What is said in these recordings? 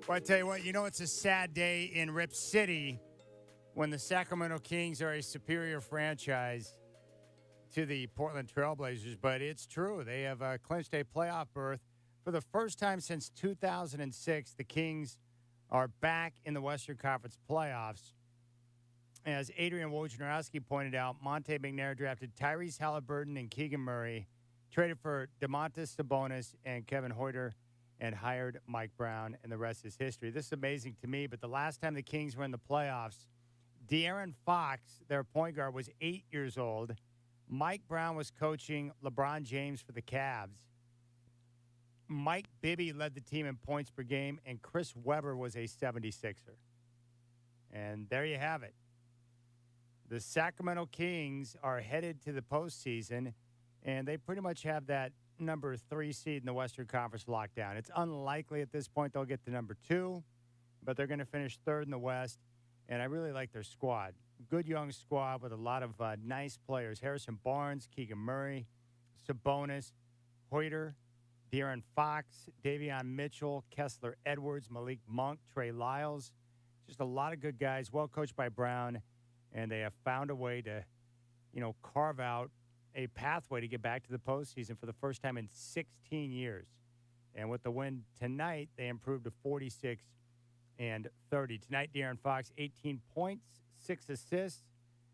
Well, I tell you what, it's a sad day in Rip City when the Sacramento Kings are a superior franchise to the Portland Trailblazers, but it's true. They have clinched a playoff berth. For the first time since 2006, the Kings are back in the Western Conference playoffs. As Adrian Wojnarowski pointed out, Monte McNair drafted Tyrese Halliburton and Keegan Murray, traded for Domantas Sabonis and Kevin Huerter, and hired Mike Brown, and the rest is history. This is amazing to me, but the last time the Kings were in the playoffs, De'Aaron Fox, their point guard, was 8 years old. Mike Brown was coaching LeBron James for the Cavs. Mike Bibby led the team in points per game, and Chris Webber was a 76er. And there you have it. The Sacramento Kings are headed to the postseason, and they pretty much have that number 3 seed in the Western Conference locked down. It's unlikely at this point they'll get to number 2, but they're going to finish 3rd in the West, and I really like their squad. Good young squad with a lot of nice players. Harrison Barnes, Keegan Murray, Sabonis, Huerter, De'Aaron Fox, Davion Mitchell, Kessler Edwards, Malik Monk, Trey Lyles. Just a lot of good guys, well coached by Brown, and they have found a way to, carve out a pathway to get back to the postseason for the first time in 16 years. And with the win tonight, they improved to 46 and 30. Tonight, De'Aaron Fox, 18 points, 6 assists.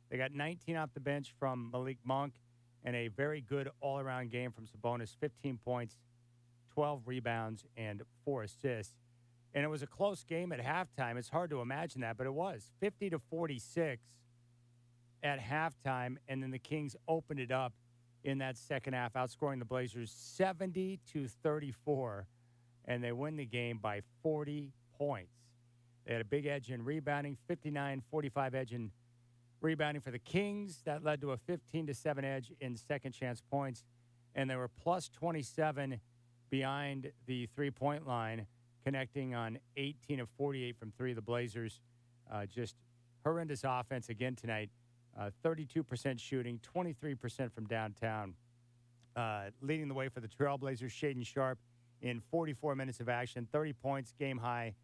They got 19 off the bench from Malik Monk, and a very good all-around game from Sabonis, 15 points, 12 rebounds, and 4 assists. And it was a close game at halftime. It's hard to imagine that, but it was 50-46 at halftime, and then the Kings opened it up in that second half, outscoring the Blazers 70-34, and they win the game by 40 points. They had a big edge in rebounding, 59-45 edge in rebounding for the Kings. That led to a 15-7 edge in second chance points, and they were plus 27 behind the three-point line, connecting on 18 of 48 from three. The Blazers just horrendous offense again tonight. 32% shooting, 23% from downtown. Leading the way for the Trailblazers, Shaedon Sharpe in 44 minutes of action, 30 points, game high,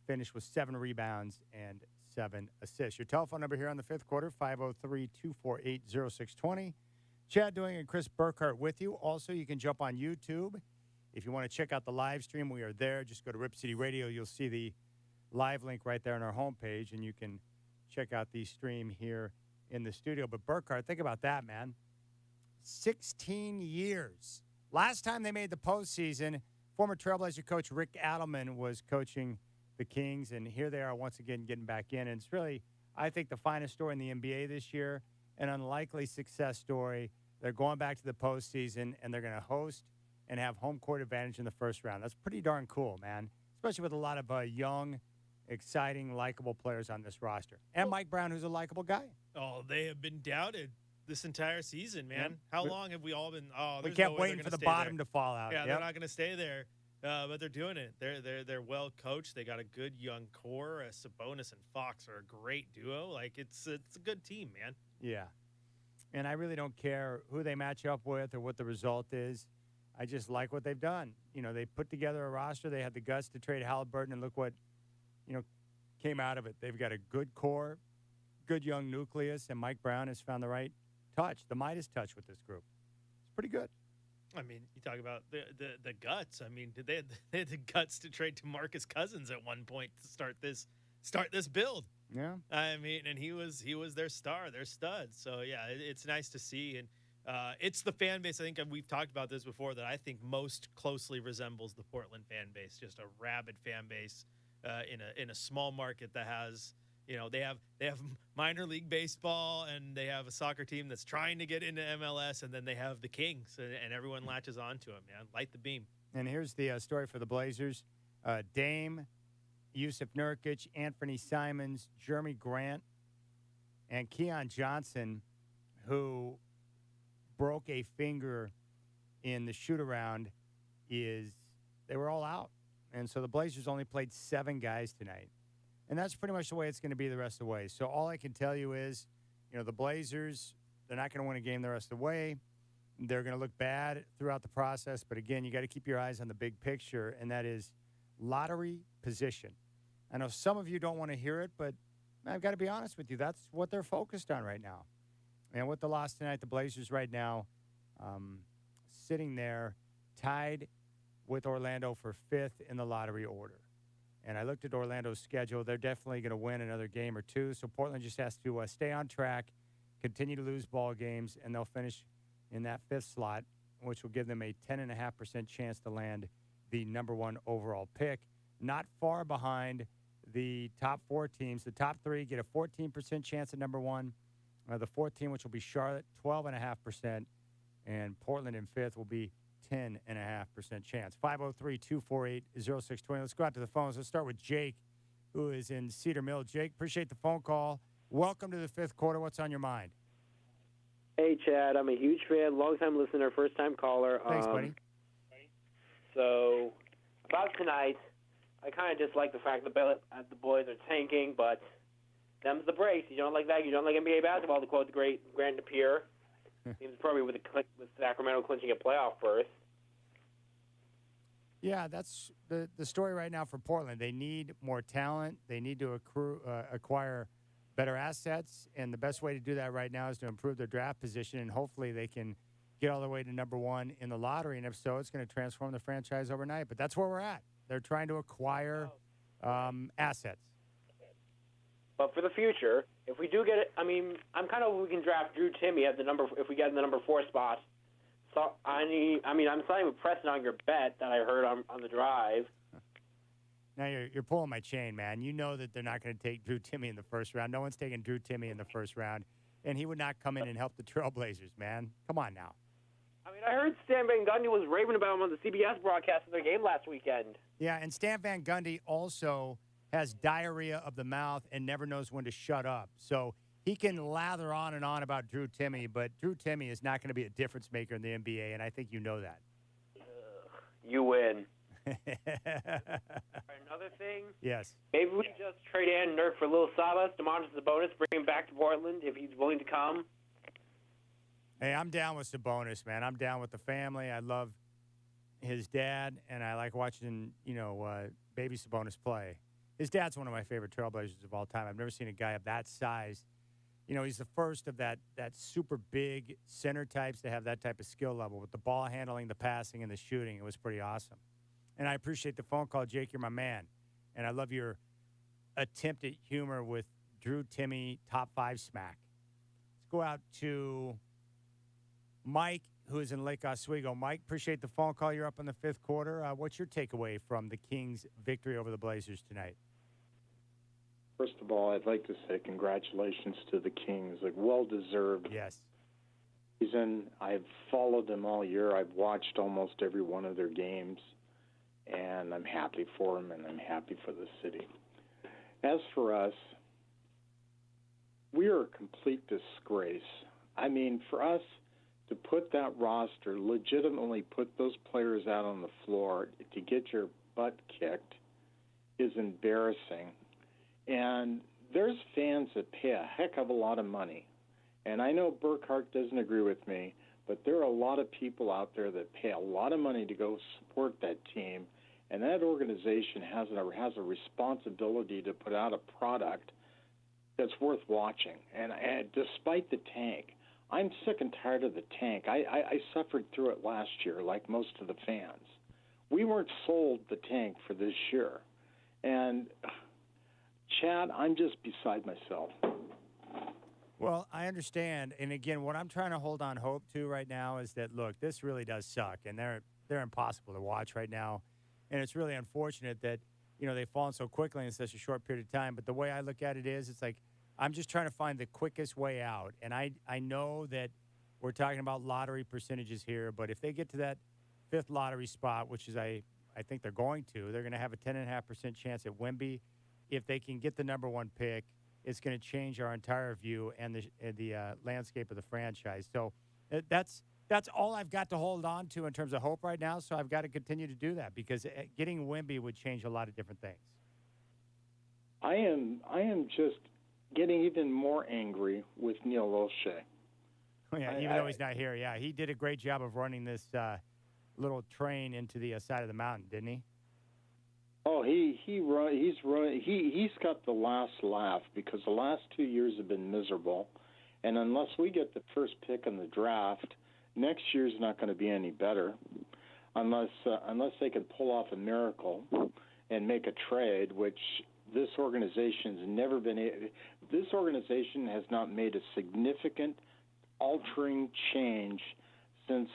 finished with 7 rebounds and 7 assists. Your telephone number here on the fifth quarter, 503-248-0620. Chad Doing and Chris Burkhart with you. Also, you can jump on YouTube. If you want to check out the live stream, we are there. Just go to Rip City Radio. You'll see the live link right there on our homepage, and you can check out the stream here in the studio. But Burkhart, think about that, man. 16 years. Last time they made the postseason, former Trailblazer coach Rick Adelman was coaching the Kings, and here they are once again getting back in. And it's really, I think, the finest story in the NBA this year, an unlikely success story. They're going back to the postseason, and they're going to host and have home court advantage in the first round. That's pretty darn cool, man, especially with a lot of young, exciting, likable players on this roster. And Mike Brown, who's a likable guy. Oh, they have been doubted this entire season, man. Yep. How long have we all been? Oh, we kept waiting for the bottom to fall out. Yeah, they're not going to stay there, but they're doing it. They're well coached. They got a good young core. Sabonis and Fox are a great duo. Like it's a good team, man. Yeah, and I really don't care who they match up with or what the result is. I just like what they've done. They put together a roster. They had the guts to trade Halliburton, and look what came out of it. They've got a good core, good young nucleus, and Mike Brown has found the right touch, the Midas touch with this group. It's pretty good. I mean, you talk about the guts. I mean, they had the guts to trade DeMarcus Cousins at one point to start this build. Yeah. I mean, and he was their star, their stud. So yeah, it's nice to see, and it's the fan base. I think we've talked about this before, that I think most closely resembles the Portland fan base. Just a rabid fan base. In a small market that has, they have minor league baseball, and they have a soccer team that's trying to get into MLS, and then they have the Kings, and everyone latches onto them, man. Light the beam. And here's the story for the Blazers. Dame, Yusuf Nurkic, Anthony Simons, Jeremy Grant, and Keon Johnson, who broke a finger in the shoot-around, they were all out. And so the Blazers only played 7 guys tonight. And that's pretty much the way it's going to be the rest of the way. So all I can tell you is, the Blazers, they're not going to win a game the rest of the way. They're going to look bad throughout the process. But, again, you got to keep your eyes on the big picture, and that is lottery position. I know some of you don't want to hear it, but I've got to be honest with you. That's what they're focused on right now. And with the loss tonight, the Blazers right now sitting there tied with Orlando for 5th in the lottery order. And I looked at Orlando's schedule. They're definitely going to win another game or two. So Portland just has to stay on track, continue to lose ball games, and they'll finish in that 5th slot, which will give them a 10.5% chance to land the number 1 overall pick. Not far behind the top 4 teams. The top 3 get a 14% chance at number 1. The 4th team, which will be Charlotte, 12.5%. And Portland in 5th will be 10.5% chance. 503-248-0620. Let's go out to the phones. Let's start with Jake, who is in Cedar Mill. Jake, appreciate the phone call. Welcome to the 5th quarter. What's on your mind? Hey, Chad. I'm a huge fan, long-time listener, first-time caller. Thanks, buddy. So, about tonight, I kind of dislike the fact that the boys are tanking, but them's the breaks. You don't like that. You don't like NBA basketball, to quote the great Grant Napier. Seems probably with Sacramento clinching a playoff berth. Yeah, that's the story right now for Portland. They need more talent. They need to acquire better assets, and the best way to do that right now is to improve their draft position, and hopefully they can get all the way to number 1 in the lottery, and if so, it's going to transform the franchise overnight. But that's where we're at. They're trying to acquire assets. But for the future, if we do get it, I mean, I'm kind of hoping we can draft Drew Timme at if we get in the number 4 spot. So I'm siding with Preston on your bet that I heard on the drive. Now you're pulling my chain, man. You know that they're not going to take Drew Timme in the first round. No one's taking Drew Timme in the first round, and he would not come in and help the Trailblazers, man. Come on now. I mean, I heard Stan Van Gundy was raving about him on the CBS broadcast of their game last weekend. Yeah, and Stan Van Gundy also has diarrhea of the mouth and never knows when to shut up. So he can lather on and on about Drew Timme, but Drew Timme is not going to be a difference maker in the NBA, and I think you know that. You win. Another thing? Yes. Maybe we just trade Ann Nurk for Lil Sabas, Demontis Sabonis, bring him back to Portland if he's willing to come. Hey, I'm down with Sabonis, man. I'm down with the family. I love his dad, and I like watching, baby Sabonis play. His dad's one of my favorite Trailblazers of all time. I've never seen a guy of that size. He's the first of that super big center types to have that type of skill level with the ball handling, the passing, and the shooting. It was pretty awesome. And I appreciate the phone call, Jake. You're my man. And I love your attempt at humor with Drew Timme top 5 smack. Let's go out to Mike, who is in Lake Oswego. Mike, appreciate the phone call. You're up in the 5th quarter. What's your takeaway from the Kings' victory over the Blazers tonight? First of all, I'd like to say congratulations to the Kings. Well-deserved. Yes. I've followed them all year. I've watched almost every one of their games, and I'm happy for them, and I'm happy for the city. As for us, we are a complete disgrace. I mean, for us to put that roster, legitimately put those players out on the floor to get your butt kicked is embarrassing. And there's fans that pay a heck of a lot of money. And I know Burkhart doesn't agree with me, but there are a lot of people out there that pay a lot of money to go support that team. And that organization has a responsibility to put out a product that's worth watching. And despite the tank, I'm sick and tired of the tank. I suffered through it last year, like most of the fans. We weren't sold the tank for this year. And Chad, I'm just beside myself. Well, I understand. And again, what I'm trying to hold on hope to right now is that, look, this really does suck. And they're impossible to watch right now. And it's really unfortunate that, they've fallen so quickly in such a short period of time. But the way I look at it is, it's like, I'm just trying to find the quickest way out. And I know that we're talking about lottery percentages here, but if they get to that 5th lottery spot, which is I think they're going to, they're going to have a 10.5% chance at Wemby. If they can get the number 1 pick, it's going to change our entire view and the landscape of the franchise. So that's all I've got to hold on to in terms of hope right now. So I've got to continue to do that because getting Wemby would change a lot of different things. I am just getting even more angry with Neil Olshey. Oh, yeah, even though he's not here. Yeah, he did a great job of running this little train into the side of the mountain, didn't he? Oh, he's got the last laugh because the last 2 years have been miserable, and unless we get the first pick in the draft, next year's not going to be any better, unless they can pull off a miracle and make a trade, which this organization's never been. This organization has not made a significant altering change since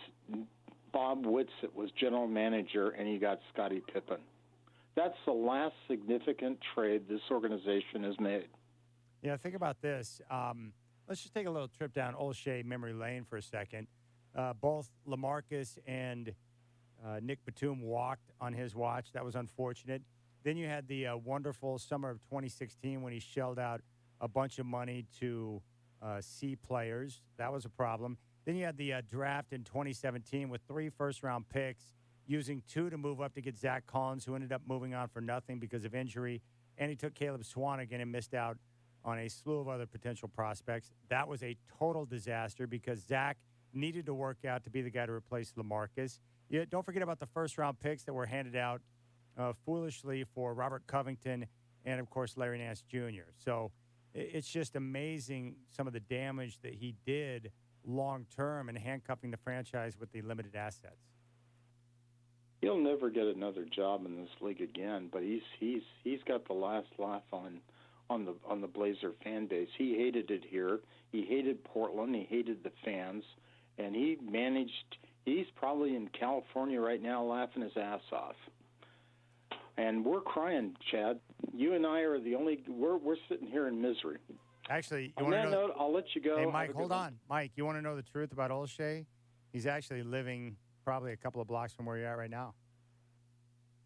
Bob Whitsitt was general manager and he got Scottie Pippen. That's the last significant trade this organization has made. Yeah, think about this. Let's just take a little trip down O'Shea memory lane for a second. Both LaMarcus and Nick Batum walked on his watch. That was unfortunate. Then you had the wonderful summer of 2016 when he shelled out a bunch of money to C players. That was a problem. Then you had the draft in 2017 with 3 first-round picks, using 2 to move up to get Zach Collins, who ended up moving on for nothing because of injury. And he took Caleb Swanigan and missed out on a slew of other potential prospects. That was a total disaster because Zach needed to work out to be the guy to replace LaMarcus. Yeah, don't forget about the first-round picks that were handed out foolishly for Robert Covington and, of course, Larry Nance Jr. So it's just amazing some of the damage that he did long-term in handcuffing the franchise with the limited assets. He'll never get another job in this league again, but he's got the last laugh on the Blazer fan base. He hated it here. He hated Portland. He hated the fans, and he managed. He's probably in California right now, laughing his ass off. And we're crying, Chad. You and I are the only. We're sitting here in misery. Actually, on that note, I'll let you go. Hey, Mike, hold on. Mike, you want to know the truth about O'Shea? He's actually living probably a couple of blocks from where you're at right now.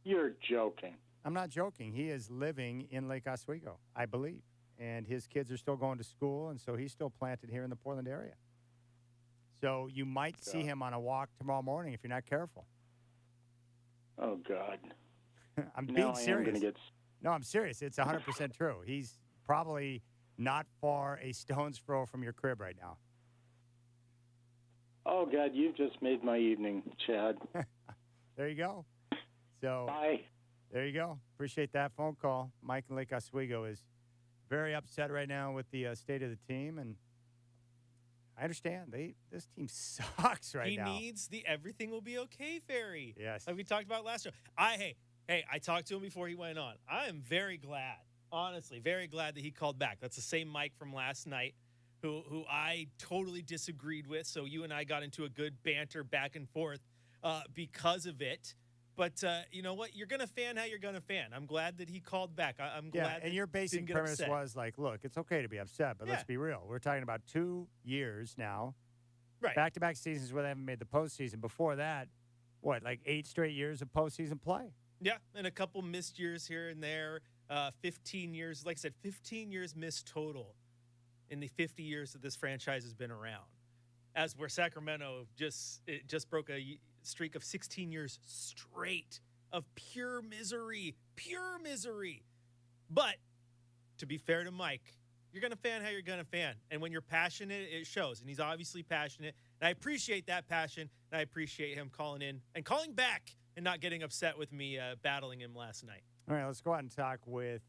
You're joking. I'm not joking. He is living in Lake Oswego, I believe. And his kids are still going to school, and so he's still planted here in the Portland area. So you might see him on a walk tomorrow morning if you're not careful. Oh, God. I'm being serious. No, I'm serious. It's 100% true. He's probably not far a stone's throw from your crib right now. Oh, God, you've just made my evening, Chad. There you go. So bye. There you go. Appreciate that phone call. Mike in Lake Oswego is very upset right now with the state of the team, and I understand. This team sucks right now. He needs the everything will be okay fairy. Yes. Like we talked about last show. I talked to him before he went on. I am very glad, honestly, very glad that he called back. That's the same Mike from last night who I totally disagreed with. So you and I got into a good banter back and forth because of it. But you know what? You're going to fan how you're going to fan. I'm glad that he called back. I'm glad. And your basic premise was like, look, it's okay to be upset, but let's be real. We're talking about 2 years now. Right. Back-to-back seasons where they haven't made the postseason. Before that, like 8 straight years of postseason play? Yeah, and a couple missed years here and there. 15 years, like I said, 15 years missed total in the 50 years that this franchise has been around. As where Sacramento just broke a streak of 16 years straight of pure misery. But to be fair to Mike, you're going to fan how you're going to fan. And when you're passionate, it shows. And he's obviously passionate. And I appreciate that passion. And I appreciate him calling in and calling back and not getting upset with me battling him last night. All right, let's go out and talk with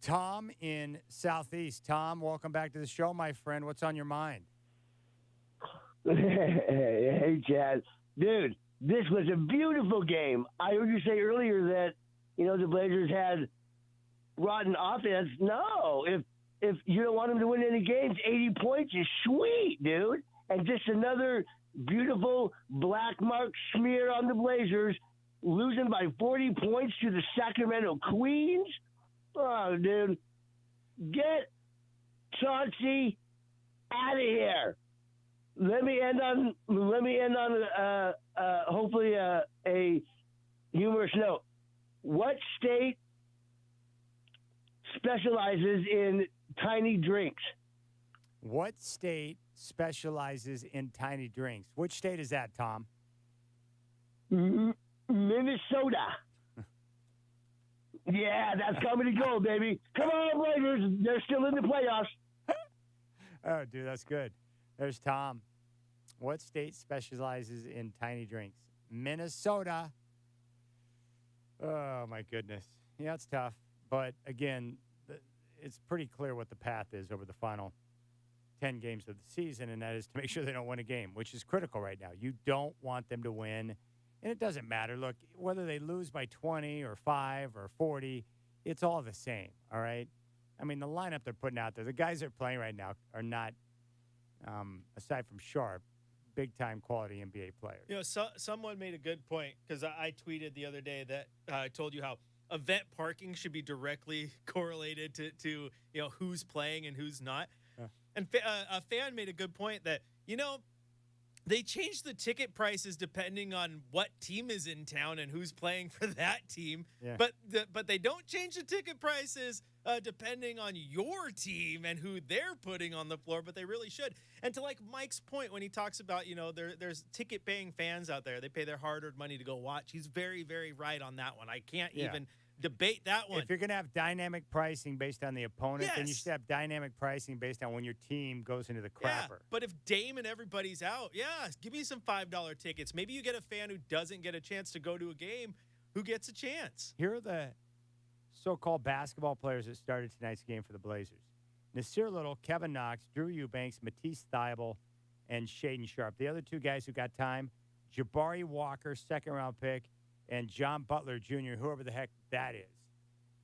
Tom in Southeast. Tom, welcome back to the show, my friend. What's on your mind? Hey, Chad. Dude, this was a beautiful game. I heard you say earlier that, the Blazers had rotten offense. No, if you don't want them to win any games, 80 points is sweet, dude. And just another beautiful black mark smear on the Blazers, losing by 40 points to the Sacramento Queens. Oh, dude. Get Chauncey out of here. Let me end on hopefully a humorous note. What state specializes in tiny drinks? What state specializes in tiny drinks? Which state is that, Tom? Minnesota. Yeah, that's coming to go, baby. Come on, Blazers. They're still in the playoffs. Oh, dude, that's good. There's Tom. What state specializes in tiny drinks? Minnesota. Oh, my goodness. Yeah, it's tough. But again, it's pretty clear what the path is over the final 10 games of the season, and that is to make sure they don't win a game, which is critical right now. You don't want them to win, and it doesn't matter. Look, whether they lose by 20 or 5 or 40, it's all the same, all right? I mean, the lineup they're putting out there, the guys they're playing right now are not, aside from Sharp, big-time quality NBA players. You know, someone made a good point because I tweeted the other day that I told you how event parking should be directly correlated to who's playing and who's not. And a fan made a good point that, they change the ticket prices depending on what team is in town and who's playing for that team. Yeah. But they don't change the ticket prices depending on your team and who they're putting on the floor, but they really should. And to like Mike's point when he talks about, there's ticket paying fans out there. They pay their hard-earned money to go watch. He's very, very right on that one. I can't even debate that one. If you're going to have dynamic pricing based on the opponent, then you should have dynamic pricing based on when your team goes into the crapper. Yeah, but if Dame and everybody's out, give me some $5 tickets. Maybe you get a fan who doesn't get a chance to go to a game who gets a chance. Here are the so-called basketball players that started tonight's game for the Blazers. Nasir Little, Kevin Knox, Drew Eubanks, Matisse Thybulle, and Shaden Sharp. The other two guys who got time, Jabari Walker, second-round pick, and John Butler Jr., whoever the heck that is.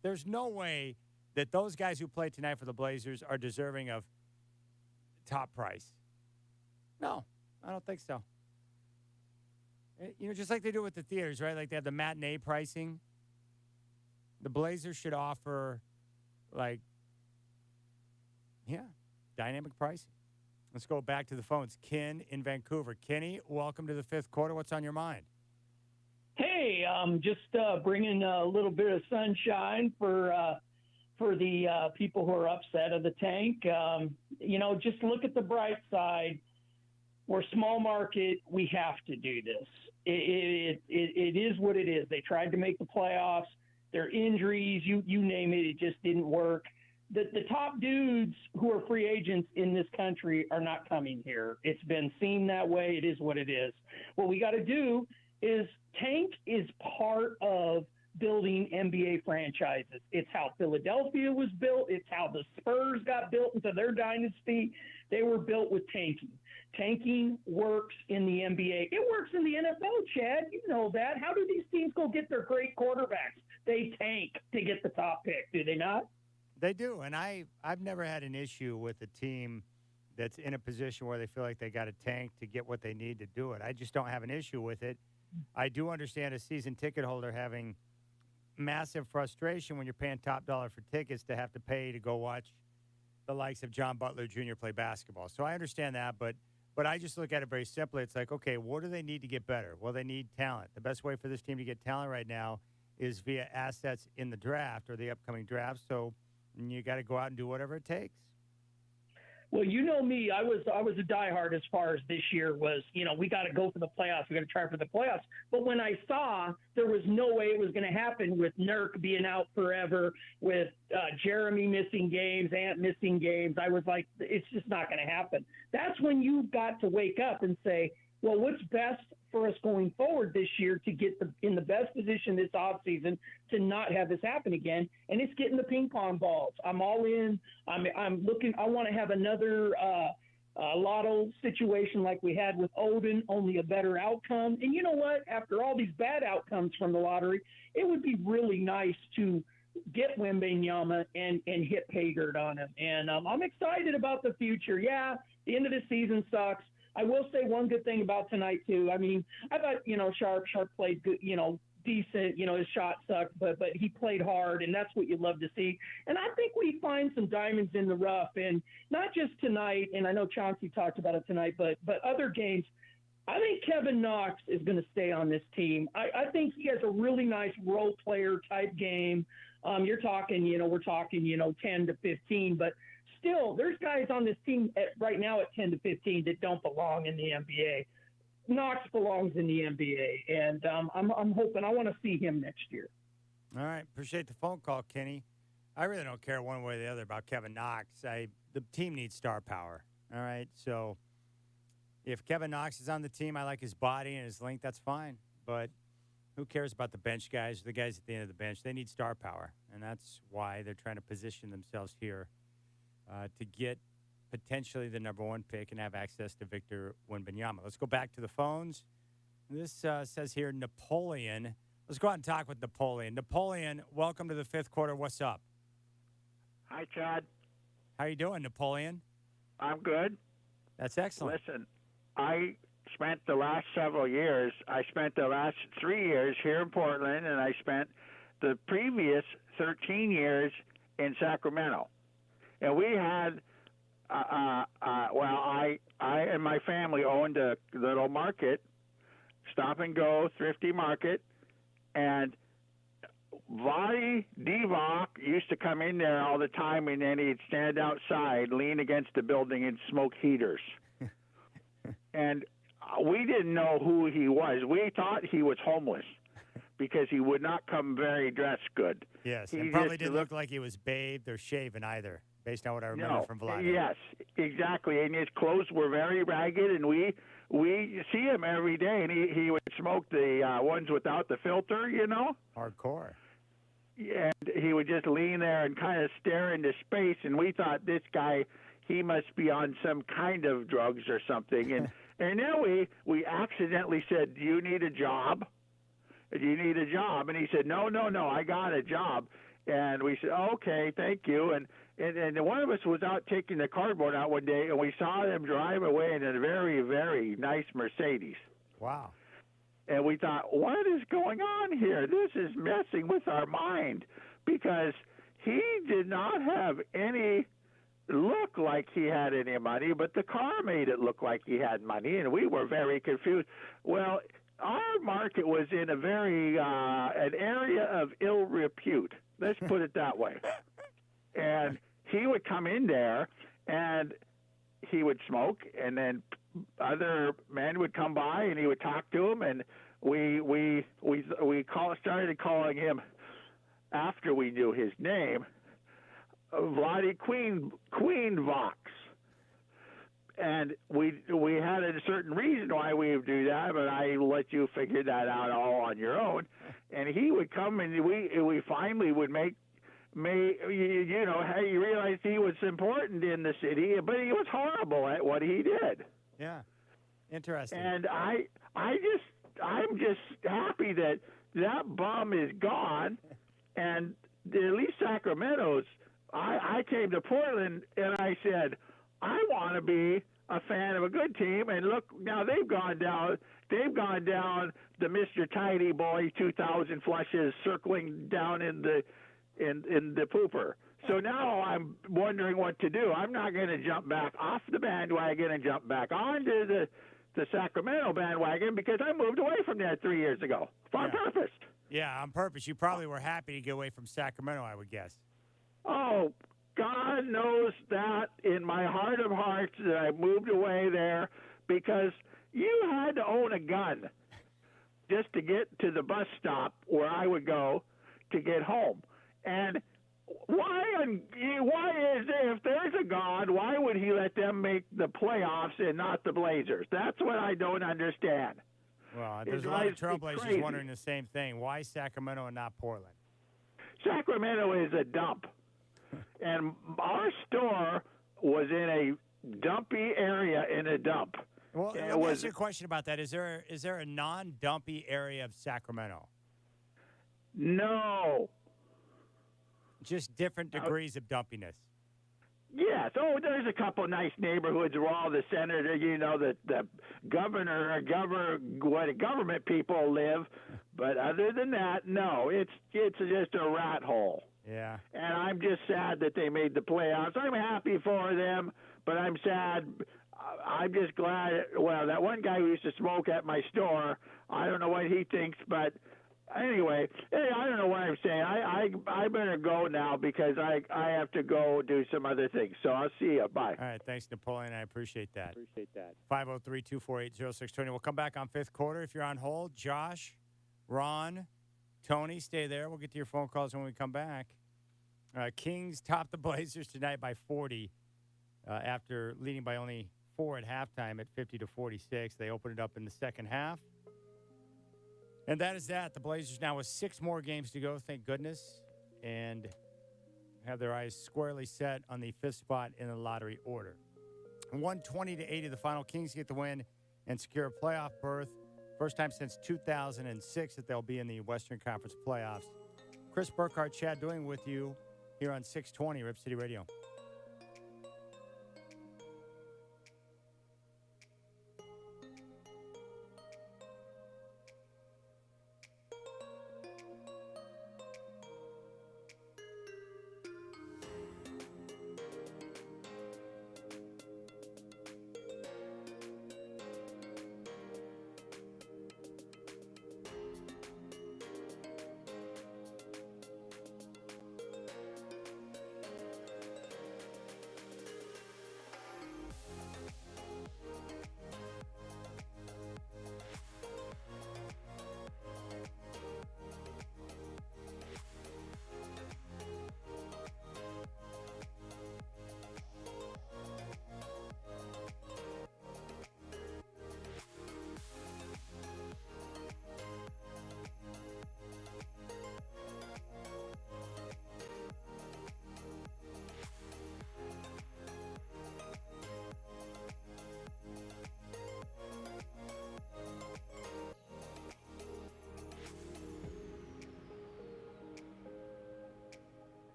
There's no way that those guys who played tonight for the Blazers are deserving of top price. No, I don't think so. Just like they do with the theaters, right? Like they have the matinee pricing. The Blazers should offer, dynamic pricing. Let's go back to the phones. Ken in Vancouver. Kenny, welcome to the fifth quarter. What's on your mind? Hey, just bringing a little bit of sunshine for the people who are upset of the tank. Just look at the bright side. We're small market. We have to do this. It is what it is. They tried to make the playoffs. Their injuries, you name it, it just didn't work. The top dudes who are free agents in this country are not coming here. It's been seen that way. It is what it is. What we got to do is tank is part of building NBA franchises. It's how Philadelphia was built. It's how the Spurs got built into their dynasty. They were built with tanking. Tanking works in the NBA. It works in the NFL, Chad. You know that. How do these teams go get their great quarterbacks? They tank to get the top pick, do they not? They do, and I've never had an issue with a team that's in a position where they feel like they got a tank to get what they need to do it. I just don't have an issue with it. I do understand a season ticket holder having massive frustration when you're paying top dollar for tickets to have to pay to go watch the likes of John Butler Jr. play basketball. So I understand that, but I just look at it very simply. It's like, okay, what do they need to get better? Well, they need talent. The best way for this team to get talent right now is via assets in the draft or the upcoming draft. So you got to go out and do whatever it takes. Well, you know me, I was a diehard as far as this year was, we got to go for the playoffs. We got to try for the playoffs. But when I saw there was no way it was going to happen with Nurk being out forever, with Jeremy missing games, Ant missing games, I was like, it's just not going to happen. That's when you got to wake up and say, well, what's best for us going forward this year to get in the best position this offseason to not have this happen again? And it's getting the ping pong balls. I'm all in. I'm looking. I want to have another lotto situation like we had with Odin, only a better outcome. And you know what? After all these bad outcomes from the lottery, it would be really nice to get Wembanyama and hit pay dirt on him. And I'm excited about the future. Yeah, the end of the season sucks. I will say one good thing about tonight, too. I mean, I thought, Sharp played good, decent. His shot sucked, but he played hard, and that's what you love to see. And I think we find some diamonds in the rough, and not just tonight, and I know Chauncey talked about it tonight, but other games. I think Kevin Knox is going to stay on this team. I think he has a really nice role player type game. You're talking, we're talking, 10 to 15, but still, there's guys on this team right now at 10 to 15 that don't belong in the NBA. Knox belongs in the NBA, and I'm hoping I want to see him next year. All right. Appreciate the phone call, Kenny. I really don't care one way or the other about Kevin Knox. The team needs star power. All right. So if Kevin Knox is on the team, I like his body and his length. That's fine. But Who cares about the bench guys, the guys at the end of the bench? They need star power, and that's why they're trying to position themselves here to get potentially the number 1 pick and have access to Victor Wembanyama. Let's go back to the phones. This says here Napoleon. Let's go out and talk with Napoleon. Napoleon, welcome to the 5th quarter. What's up? Hi, Chad. How you doing, Napoleon? I'm good. That's excellent. Listen, I spent the last 3 years here in Portland, and I spent the previous 13 years in Sacramento. And we had, I and my family owned a little market, stop and go, thrifty market, and Vladi Divac used to come in there all the time, and then he'd stand outside, lean against the building, and smoke heaters. And we didn't know who he was. We thought he was homeless because he would not come very dressed good. Yes, He and probably just didn't look like he was bathed or shaven either, based on what I remember No. from Vlad. Yes, exactly. And his clothes were very ragged, and we see him every day, and he would smoke the ones without the filter, you know? Hardcore. And he would just lean there and kind of stare into space, and we thought this guy, he must be on some kind of drugs or something. And and then we accidentally said, "Do you need a job? Do you need a job?" And he said, "No, I got a job." And we said, "Okay, thank you." And one of us was out taking the cardboard out one day, and we saw them drive away in a very, very nice Mercedes. Wow. And we thought, what is going on here? This is messing with our mind, because he did not have any look like he had any money, but the car made it look like he had money, and we were very confused. Well, our market was in a very an area of ill repute. Let's put it that way. And he would come in there, and he would smoke, and then other men would come by, and he would talk to them, and we started calling him, after we knew his name, Vladi Queen Vox. And we had a certain reason why we would do that, but I let you figure that out all on your own. And he would come, and we finally would make you realized he was important in the city, but he was horrible at what he did. Yeah. Interesting. And I'm just happy that bum is gone, and at least Sacramento's. I came to Portland and I said, I want to be a fan of a good team, and look, now they've gone down the Mr. Tidy Boy 2000 flushes circling down in the pooper. So now I'm wondering what to do. I'm not going to jump back off the bandwagon and jump back onto the Sacramento bandwagon, because I moved away from that 3 years ago on purpose. Yeah, on purpose. You probably were happy to get away from Sacramento, I would guess. Oh, God knows that in my heart of hearts that I moved away there, because you had to own a gun just to get to the bus stop where I would go to get home. And why is there, if there's a God, why would he let them make the playoffs and not the Blazers? That's what I don't understand. Well, there's a lot of Trailblazers wondering the same thing. Why Sacramento and not Portland? Sacramento is a dump. And our store was in a dumpy area in a dump. Well, let me ask you a question about that. Is there a non-dumpy area of Sacramento? No. Just different degrees of dumpiness. Yes. Oh, there's a couple nice neighborhoods where all the senator, the governor, government people live. But other than that, no, it's just a rat hole. Yeah. And I'm just sad that they made the playoffs. I'm happy for them, but I'm sad. I'm just glad. Well, that one guy who used to smoke at my store, I don't know what he thinks, but anyway, hey, I don't know what I'm saying. I better go now, because I have to go do some other things. So I'll see you. Bye. All right. Thanks, Napoleon. I appreciate that. 503-248-0620. We'll come back on 5th quarter. If you're on hold, Josh, Ron, Tony, stay there. We'll get to your phone calls when we come back. Kings top the Blazers tonight by 40 after leading by only 4 at halftime at 50-46. They opened it up in the second half. And that is that. The Blazers now with 6 more games to go, thank goodness, and have their eyes squarely set on the 5th spot in the lottery order. 120-80, the final. Kings get the win and secure a playoff berth. First time since 2006 that they'll be in the Western Conference playoffs. Chris Burkhardt, Chad Doing with you here on 620 Rip City Radio.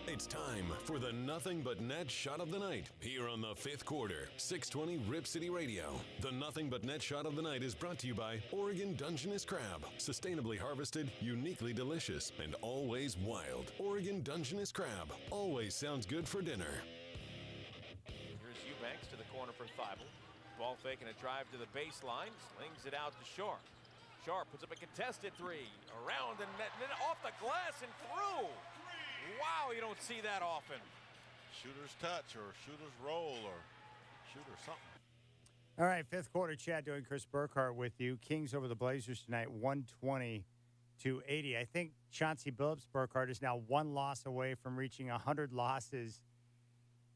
It's time for the Nothing But Net Shot of the Night here on the 5th quarter, 620 Rip City Radio. The Nothing But Net Shot of the Night is brought to you by Oregon Dungeness Crab. Sustainably harvested, uniquely delicious, and always wild. Oregon Dungeness Crab. Always sounds good for dinner. Here's Eubanks to the corner for Thibault. Ball faking a drive to the baseline. Slings it out to Shore. Shore puts up a contested three. Around and then off the glass and through. Wow, you don't see that often. Shooter's touch or shooter's roll or shooter something. All right, 5th quarter, Chad Doing, Chris Burkhardt with you. Kings over the Blazers tonight, 120-80. I think Chauncey Billups, Burkhardt, is now 1 loss away from reaching 100 losses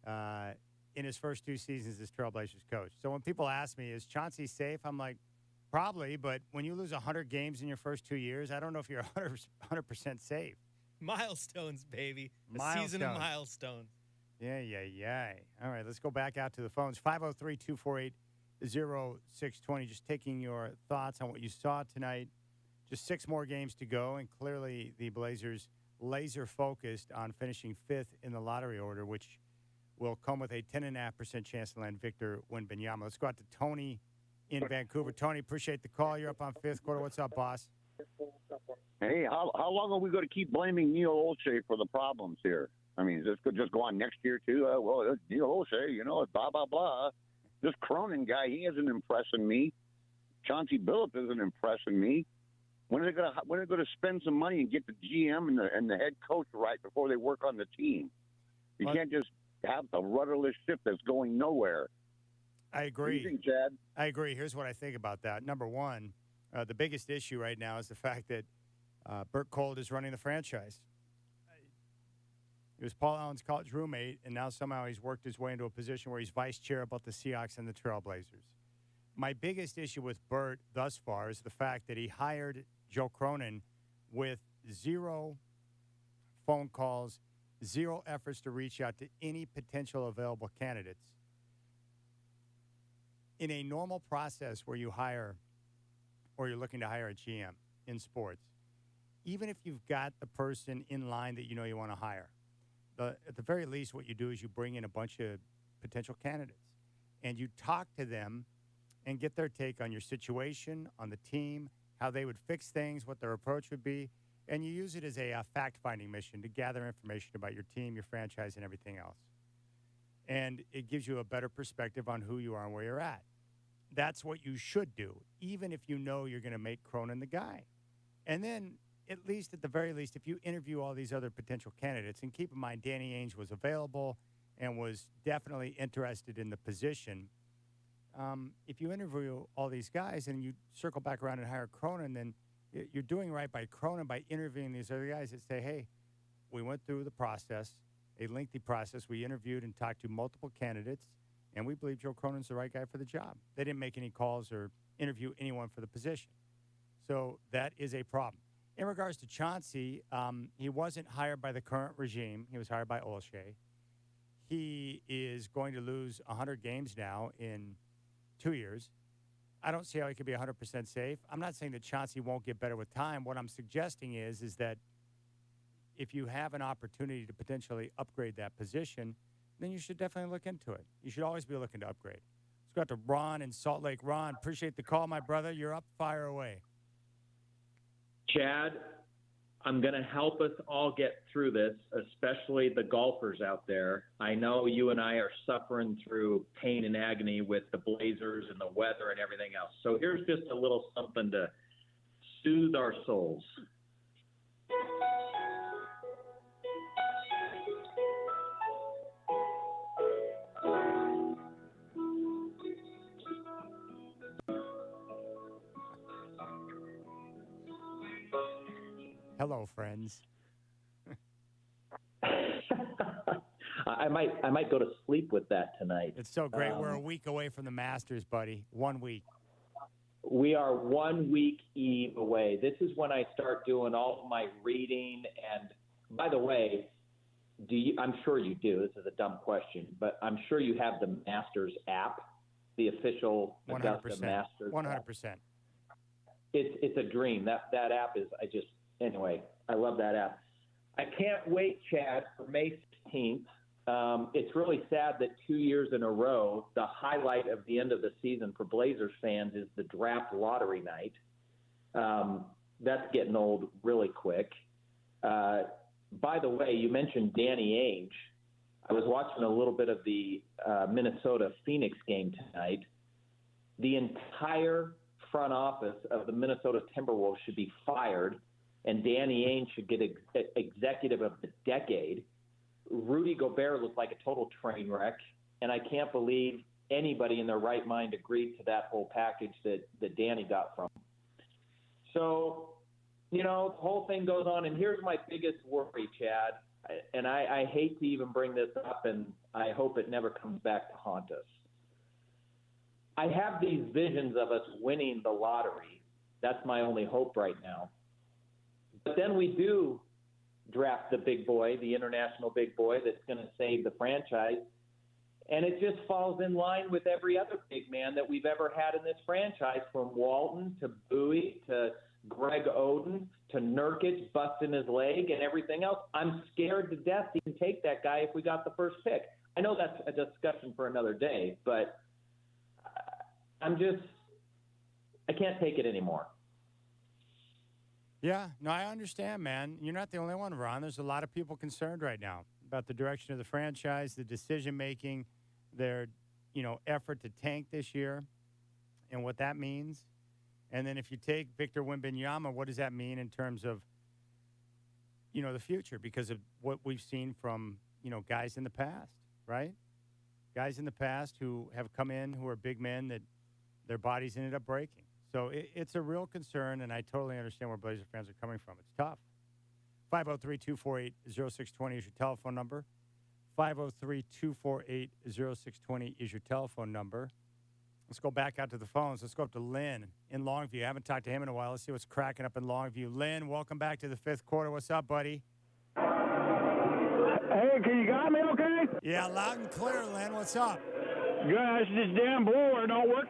in his first 2 seasons as Trailblazers coach. So when people ask me, is Chauncey safe? I'm like, probably, but when you lose 100 games in your first 2 years, I don't know if you're 100% safe. Milestones, baby. Season of milestones. Yeah. All right, let's go back out to the phones. 503-248-0620. Just taking your thoughts on what you saw tonight. Just 6 more games to go, and clearly the Blazers laser-focused on finishing 5th in the lottery order, which will come with a 10.5% chance to land Victor Wembanyama. Let's go out to Tony in Vancouver. Tony, appreciate the call. You're up on 5th quarter. What's up, boss? Hey, how long are we going to keep blaming Neil Olshey for the problems here? I mean, is this could just go on next year too? Well, it's Neil Olshey, blah blah blah. This Cronin guy, he isn't impressing me. Chauncey Billups isn't impressing me. When are they going to spend some money and get the GM and the head coach right before they work on the team? You can't just have a rudderless ship that's going nowhere. I agree. What do you think, Chad? I agree. Here's what I think about that. Number one, the biggest issue right now is the fact that Burt Cold is running the franchise. He was Paul Allen's college roommate, and now somehow he's worked his way into a position where he's vice chair about the Seahawks and the Trailblazers. My biggest issue with Burt thus far is the fact that he hired Joe Cronin with 0 phone calls, 0 efforts to reach out to any potential available candidates. In a normal process where you hire or you're looking to hire a GM in sports, even if you've got the person in line that you want to hire, at the very least what you do is you bring in a bunch of potential candidates and you talk to them and get their take on your situation, on the team, how they would fix things, what their approach would be, and you use it as a fact-finding mission to gather information about your team, your franchise, and everything else. And it gives you a better perspective on who you are and where you're at. That's what you should do, even if you know you're going to make Cronin the guy. And then, at the very least, if you interview all these other potential candidates, and keep in mind Danny Ainge was available and was definitely interested in the position, if you interview all these guys and you circle back around and hire Cronin, then you're doing right by Cronin by interviewing these other guys that say, hey, we went through the process, a lengthy process. We interviewed and talked to multiple candidates, and we believe Joe Cronin's the right guy for the job. They didn't make any calls or interview anyone for the position. So that is a problem. In regards to Chauncey, he wasn't hired by the current regime. He was hired by Olshey. He is going to lose 100 games now in 2 years. I don't see how he could be 100% safe. I'm not saying that Chauncey won't get better with time. What I'm suggesting is that if you have an opportunity to potentially upgrade that position, then you should definitely look into it. You should always be looking to upgrade. Let's go out to Ron in Salt Lake. Ron, appreciate the call, my brother. You're up. Fire away. Chad, I'm going to help us all get through this, especially the golfers out there. I know you and I are suffering through pain and agony with the Blazers and the weather and everything else. So here's just a little something to soothe our souls. Hello, friends. I might go to sleep with that tonight. It's so great. We're a week away from the Masters, buddy. 1 week. We are 1 week eve away. This is when I start doing all of my reading. And by the way, I'm sure you do. This is a dumb question, but I'm sure you have the Masters app, the official 100%. Augusta Masters. 100%. It's a dream. That app is. Anyway, I love that app. I can't wait, Chad, for May 16th. It's really sad that 2 years in a row, the highlight of the end of the season for Blazers fans is the draft lottery night. That's getting old really quick. By the way, you mentioned Danny Ainge. I was watching a little bit of the Minnesota-Phoenix game tonight. The entire front office of the Minnesota Timberwolves should be fired, and Danny Ainge should get executive of the decade. Rudy Gobert looked like a total train wreck, and I can't believe anybody in their right mind agreed to that whole package that Danny got from him. So, the whole thing goes on, and here's my biggest worry, Chad, and I hate to even bring this up, and I hope it never comes back to haunt us. I have these visions of us winning the lottery. That's my only hope right now. But then we do draft the big boy, the international big boy that's going to save the franchise. And it just falls in line with every other big man that we've ever had in this franchise, from Walton to Bowie to Greg Oden to Nurkic busting his leg and everything else. I'm scared to death to even take that guy if we got the first pick. I know that's a discussion for another day, but I can't take it anymore. Yeah, no, I understand, man. You're not the only one, Ron. There's a lot of people concerned right now about the direction of the franchise, the decision making, their, effort to tank this year, and what that means. And then if you take Victor Wembanyama, what does that mean in terms of, the future? Because of what we've seen from, guys in the past, right? Guys in the past who have come in who are big men that their bodies ended up breaking. So it's a real concern, and I totally understand where Blazer fans are coming from. It's tough. 503-248-0620 is your telephone number. 503-248-0620 is your telephone number. Let's go back out to the phones. Let's go up to Lynn in Longview. I haven't talked to him in a while. Let's see what's cracking up in Longview. Lynn, welcome back to the fifth quarter. What's up, buddy? Hey, can you got me okay? Yeah, loud and clear, Lynn. What's up? Gosh, this damn blower don't work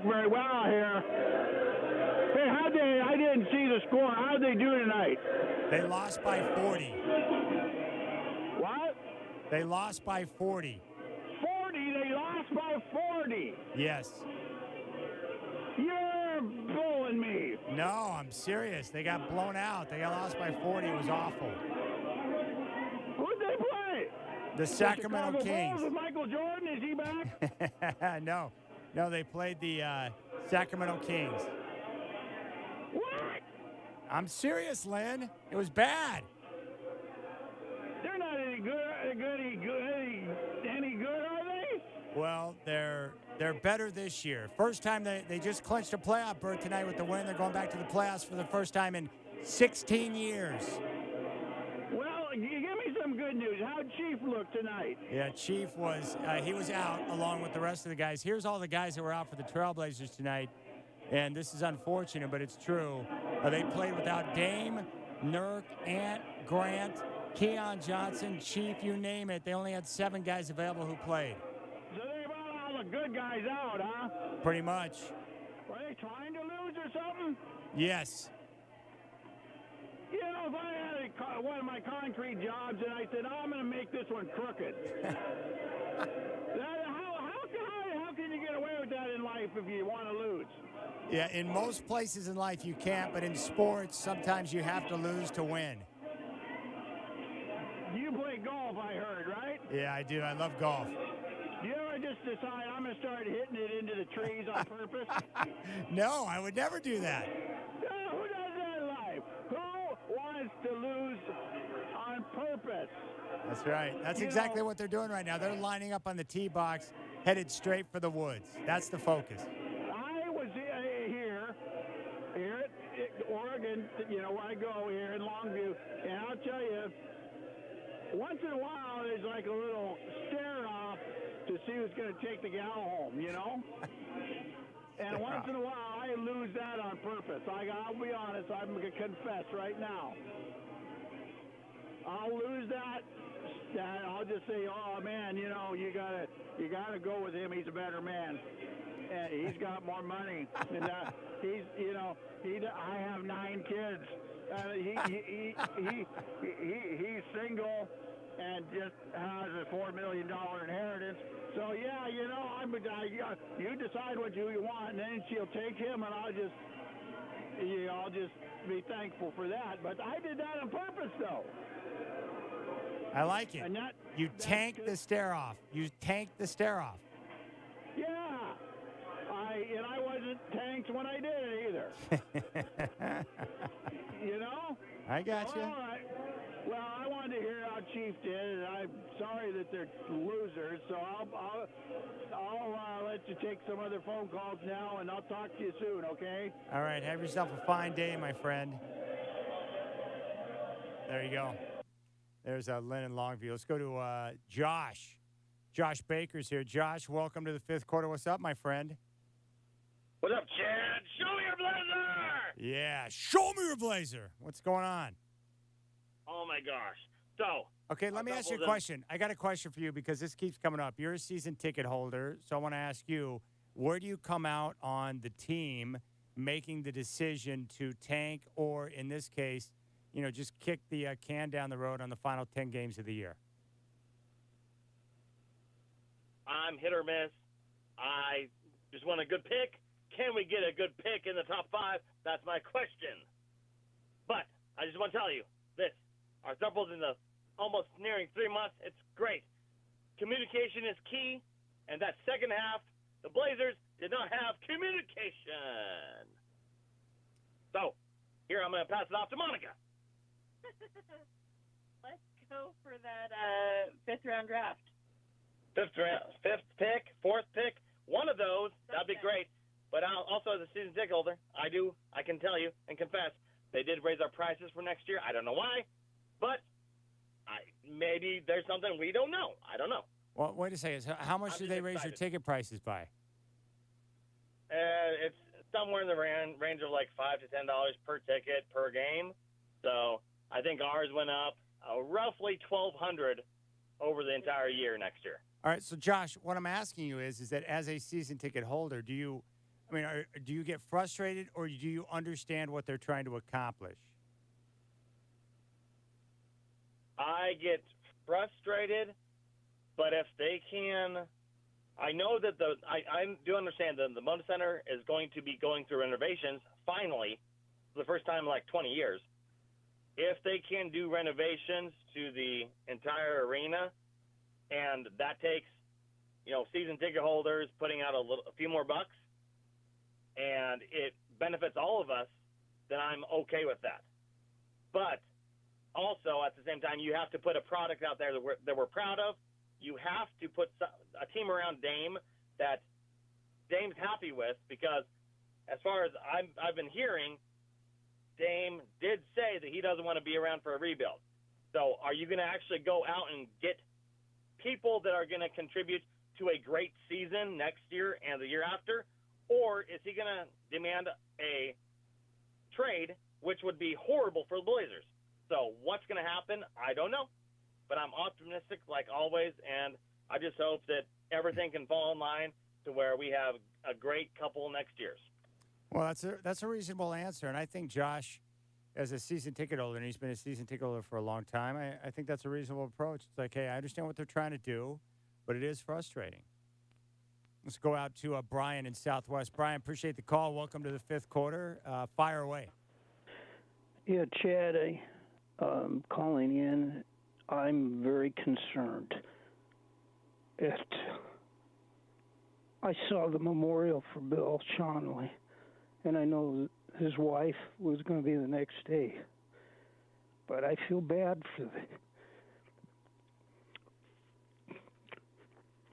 very well out here. Hey, I didn't see the score. How'd they do tonight? They lost by 40. What? They lost by 40. 40? They lost by 40? Yes. You're bulling me. No, I'm serious. They got blown out. They got lost by 40. It was awful. Who'd they play? The Sacramento Kings. Bulls with Michael Jordan? Is he back? No, they played the Sacramento Kings. What? I'm serious, Lynn. It was bad. They're not any good, are they? Well, they're better this year. First time they just clinched a playoff berth tonight with the win. They're going back to the playoffs for the first time in 16 years. Well, give me some good news. How'd Chief look tonight? Yeah, Chief he was out along with the rest of the guys. Here's all the guys that were out for the Trailblazers tonight. And this is unfortunate, but it's true. They played without Dame, Nurk, Ant, Grant, Keon Johnson, Chief, you name it. They only had 7 guys available who played. So they brought all the good guys out, huh? Pretty much. Were they trying to lose or something? Yes. You know, if I had one of my concrete jobs and I said, I'm going to make this one crooked. How can you get away with that in life if you want to lose? Yeah, in most places in life you can't, but in sports, sometimes you have to lose to win. You play golf, I heard, right? Yeah, I do. I love golf. Do you ever just decide I'm going to start hitting it into the trees on purpose? No, I would never do that. No, who does that in life? Who wants to lose on purpose? That's right. That's exactly what they're doing right now. They're lining up on the tee box, headed straight for the woods. That's the focus. I was here at Oregon, where I go here in Longview, and I'll tell you, once in a while there's like a little stare-off to see who's going to take the gal home, And once in a while I lose that on purpose. I'll be honest, I'm going to confess right now. I'll lose that. I'll just say, oh man, you gotta go with him. He's a better man, and he's got more money. And I have 9 kids. He's single and just has a $4 million inheritance. So yeah, you decide what you want, and then she'll take him, and I'll just be thankful for that. But I did that on purpose, though. I like it. You tank the stare off. You tank the stare off. Yeah. I wasn't tanked when I did it either. I got you. All right. Well, I wanted to hear how Chief did, and I'm sorry that they're losers. So I'll let you take some other phone calls now, and I'll talk to you soon. Okay? All right. Have yourself a fine day, my friend. There you go. There's Lynn in Longview. Let's go to Josh. Josh Baker's here. Josh, welcome to the fifth quarter. What's up, my friend? What up, Chad? Show me your blazer! Yeah, show me your blazer. What's going on? Oh, my gosh. So. Okay, let me ask you a question. I got a question for you because this keeps coming up. You're a season ticket holder, so I want to ask you, where do you come out on the team making the decision to tank or, in this case, just kick the can down the road on the final 10 games of the year? I'm hit or miss. I just want a good pick. Can we get a good pick in the top 5? That's my question. But I just want to tell you this. Our doubles in the almost nearing 3 months, it's great. Communication is key, and that second half, the Blazers did not have communication. So, here I'm going to pass it off to Monica. Let's go for that fifth-round draft. Fifth pick, fourth pick, one of those, that'd be great. But also as a season ticket holder, I can tell you and confess, they did raise our prices for next year. I don't know why, but maybe there's something we don't know. I don't know. Well, wait a second. So how much did they raise your ticket prices by? It's somewhere in the range of like $5 to $10 per ticket per game. So I think ours went up roughly $1,200 over the entire year next year. All right. So Josh, what I'm asking you is that as a season ticket holder, do you get frustrated or do you understand what they're trying to accomplish? I get frustrated, but if they can, I know that I do understand that the Moda Center is going to be going through renovations finally for the first time in like 20 years. If they can do renovations to the entire arena, and that takes, season ticket holders putting out a few more bucks, and it benefits all of us, then I'm okay with that. But also, at the same time, you have to put a product out there that we're proud of. You have to put a team around Dame that Dame's happy with, because as far as I've been hearing, Dame did say that he doesn't want to be around for a rebuild. So are you going to actually go out and get people that are going to contribute to a great season next year and the year after? Or is he going to demand a trade, which would be horrible for the Blazers? So what's going to happen, I don't know. But I'm optimistic like always, and I just hope that everything can fall in line to where we have a great couple next years. Well, that's a reasonable answer, and I think Josh, as a season ticket holder, and he's been a season ticket holder for a long time, I think that's a reasonable approach. It's like, hey, I understand what they're trying to do, but it is frustrating. Let's go out to Brian in Southwest. Brian, appreciate the call. Welcome to the fifth quarter. Fire away. Yeah, Chad, calling in. I'm very concerned. I saw the memorial for Bill Shonley, and I know his wife was going to be the next day. But I feel bad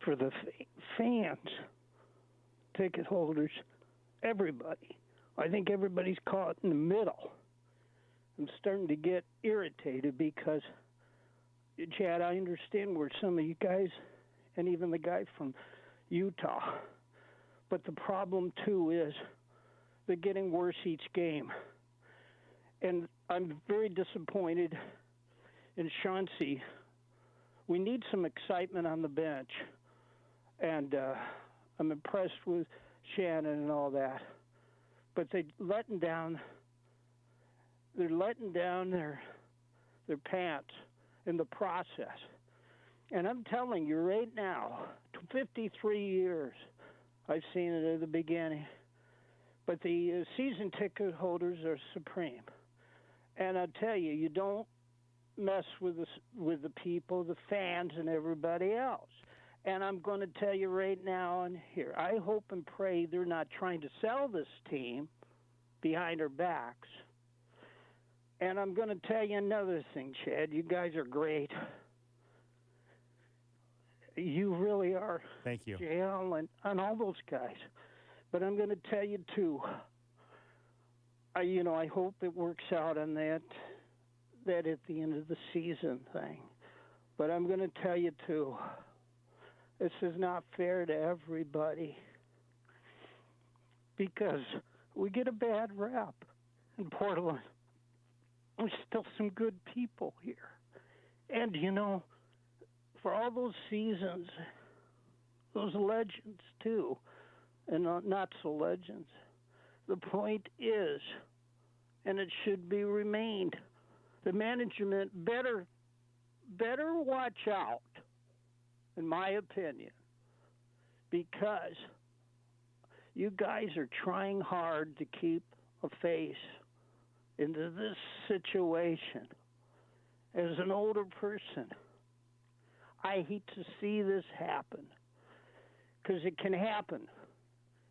for the fans, ticket holders, everybody. I think everybody's caught in the middle. I'm starting to get irritated because, Chad, I understand where some of you guys, and even the guy from Utah, but the problem, too, is they're getting worse each game. And I'm very disappointed in Chauncey. We need some excitement on the bench. And I'm impressed with Shannon and all that. But they're letting down their pants in the process. And I'm telling you right now, 53 years, I've seen it at the beginning. But the season ticket holders are supreme. And I tell you, you don't mess with the people, the fans, and everybody else. And I'm going to tell you right now and here, I hope and pray they're not trying to sell this team behind our backs. And I'm going to tell you another thing, Chad. You guys are great. You really are. Thank you. JL and all those guys. But I'm going to tell you, too, I hope it works out on that at the end of the season thing. But I'm going to tell you, too, this is not fair to everybody because we get a bad rap in Portland. There's still some good people here. And, for all those seasons, those legends, too, and not so legends, the point is, and it should be remained, the management better watch out, in my opinion, because you guys are trying hard to keep a face into this situation, as an older person, I hate to see this happen because it can happen.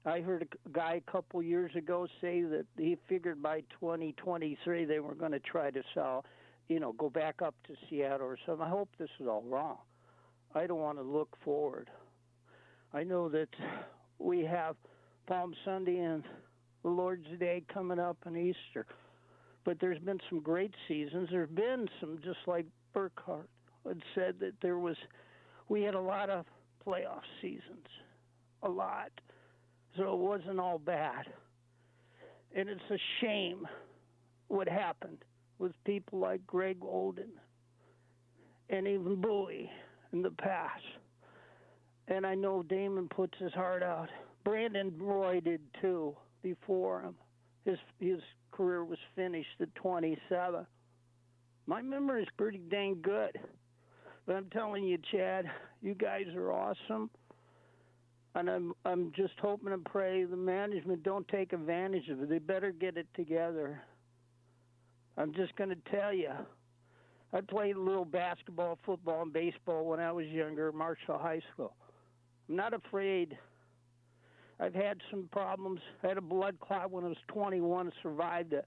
I heard a guy a couple years ago say that he figured by 2023 they were going to try to sell, go back up to Seattle or something. I hope this is all wrong. I don't want to look forward. I know that we have Palm Sunday and the Lord's Day coming up and Easter, but there's been some great seasons. There's been some, just like Burkhart had said, that we had a lot of playoff seasons, a lot. So it wasn't all bad. And it's a shame what happened with people like Greg Olden and even Bowie in the past. And I know Damon puts his heart out. Brandon Roy did too before him. His career was finished at 27. My memory is pretty dang good. But I'm telling you, Chad, you guys are awesome. And I'm just hoping and pray the management don't take advantage of it. They better get it together. I'm just going to tell you, I played a little basketball, football, and baseball when I was younger at Marshall High School. I'm not afraid. I've had some problems. I had a blood clot when I was 21 and survived it.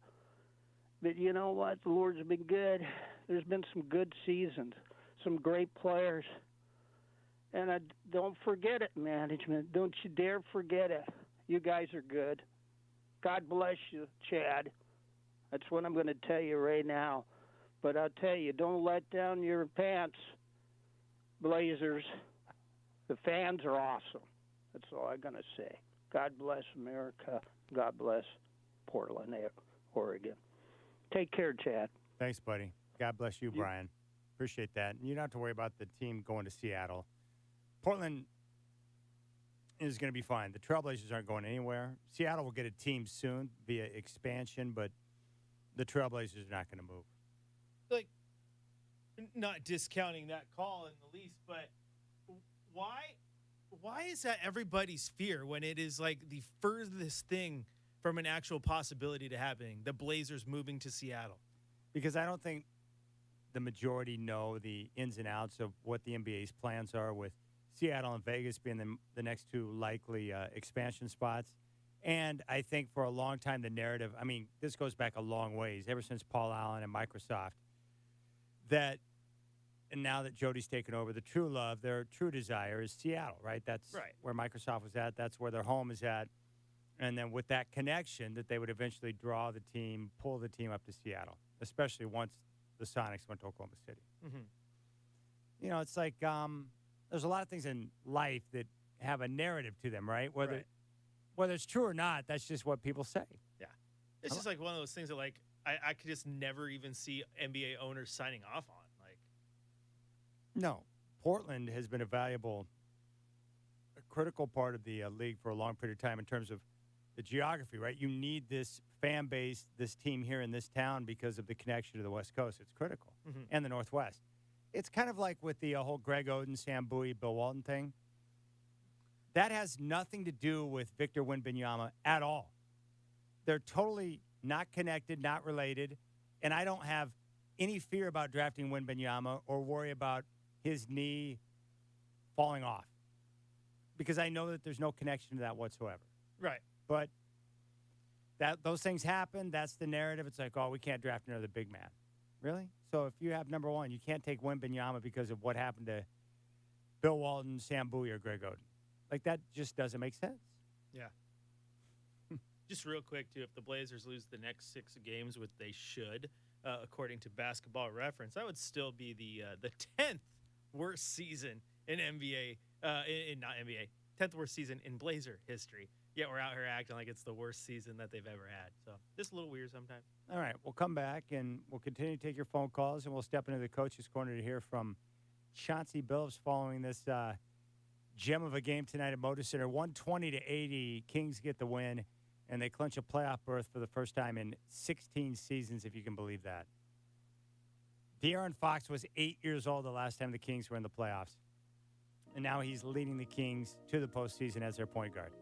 But you know what? The Lord's been good. There's been some good seasons, some great players. And don't forget it, management. Don't you dare forget it. You guys are good. God bless you, Chad. That's what I'm going to tell you right now. But I'll tell you, don't let down your pants, Blazers. The fans are awesome. That's all I'm going to say. God bless America. God bless Portland, Oregon. Take care, Chad. Thanks, buddy. God bless you, Brian. Appreciate that. And you don't have to worry about the team going to Seattle. Portland is going to be fine. The Trailblazers aren't going anywhere. Seattle will get a team soon via expansion, but the Trailblazers are not going to move. Like, not discounting that call in the least, but why is that everybody's fear when it is like the furthest thing from an actual possibility to happening, the Blazers moving to Seattle? Because I don't think the majority know the ins and outs of what the NBA's plans are with Seattle and Vegas being the next two likely expansion spots. And I think for a long time, the narrative, I mean, this goes back a long ways, ever since Paul Allen and Microsoft, that, and now that Jody's taken over, the true love, their true desire is Seattle, right? That's where Microsoft was at. That's where their home is at. And then with that connection, that they would eventually draw the team, pull the team up to Seattle, especially once the Sonics went to Oklahoma City. Mm-hmm. You know, it's like there's a lot of things in life that have a narrative to them, right? Whether it's true or not, that's just what people say. Yeah. It's just like one of those things that, like, I could just never even see NBA owners signing off on. Like, no. Portland has been a critical part of the league for a long period of time in terms of the geography, right? You need this fan base, this team here in this town because of the connection to the West Coast. It's critical. Mm-hmm. And the Northwest. It's kind of like with the whole Greg Oden, Sam Bowie, Bill Walton thing. That has nothing to do with Victor Wembanyama at all. They're totally not connected, not related, and I don't have any fear about drafting Wembanyama or worry about his knee falling off because I know that there's no connection to that whatsoever. Right. But those things happen. That's the narrative. It's like, oh, we can't draft another big man. Really? So if you have number one, you can't take Wembanyama because of what happened to Bill Walton, Sam Bowie, or Greg Oden. Like, that just doesn't make sense. Yeah. Just real quick, too, if the Blazers lose the next 6 games, which they should, according to Basketball Reference, that would still be the 10th worst season in NBA, not NBA, 10th worst season in Blazer history. Yet we're out here acting like it's the worst season that they've ever had. So just a little weird sometimes. All right, we'll come back, and we'll continue to take your phone calls, and we'll step into the coach's corner to hear from Chauncey Billups following this gem of a game tonight at Motor Center. 120-80, Kings get the win, and they clinch a playoff berth for the first time in 16 seasons, if you can believe that. De'Aaron Fox was 8 years old the last time the Kings were in the playoffs, and now he's leading the Kings to the postseason as their point guard.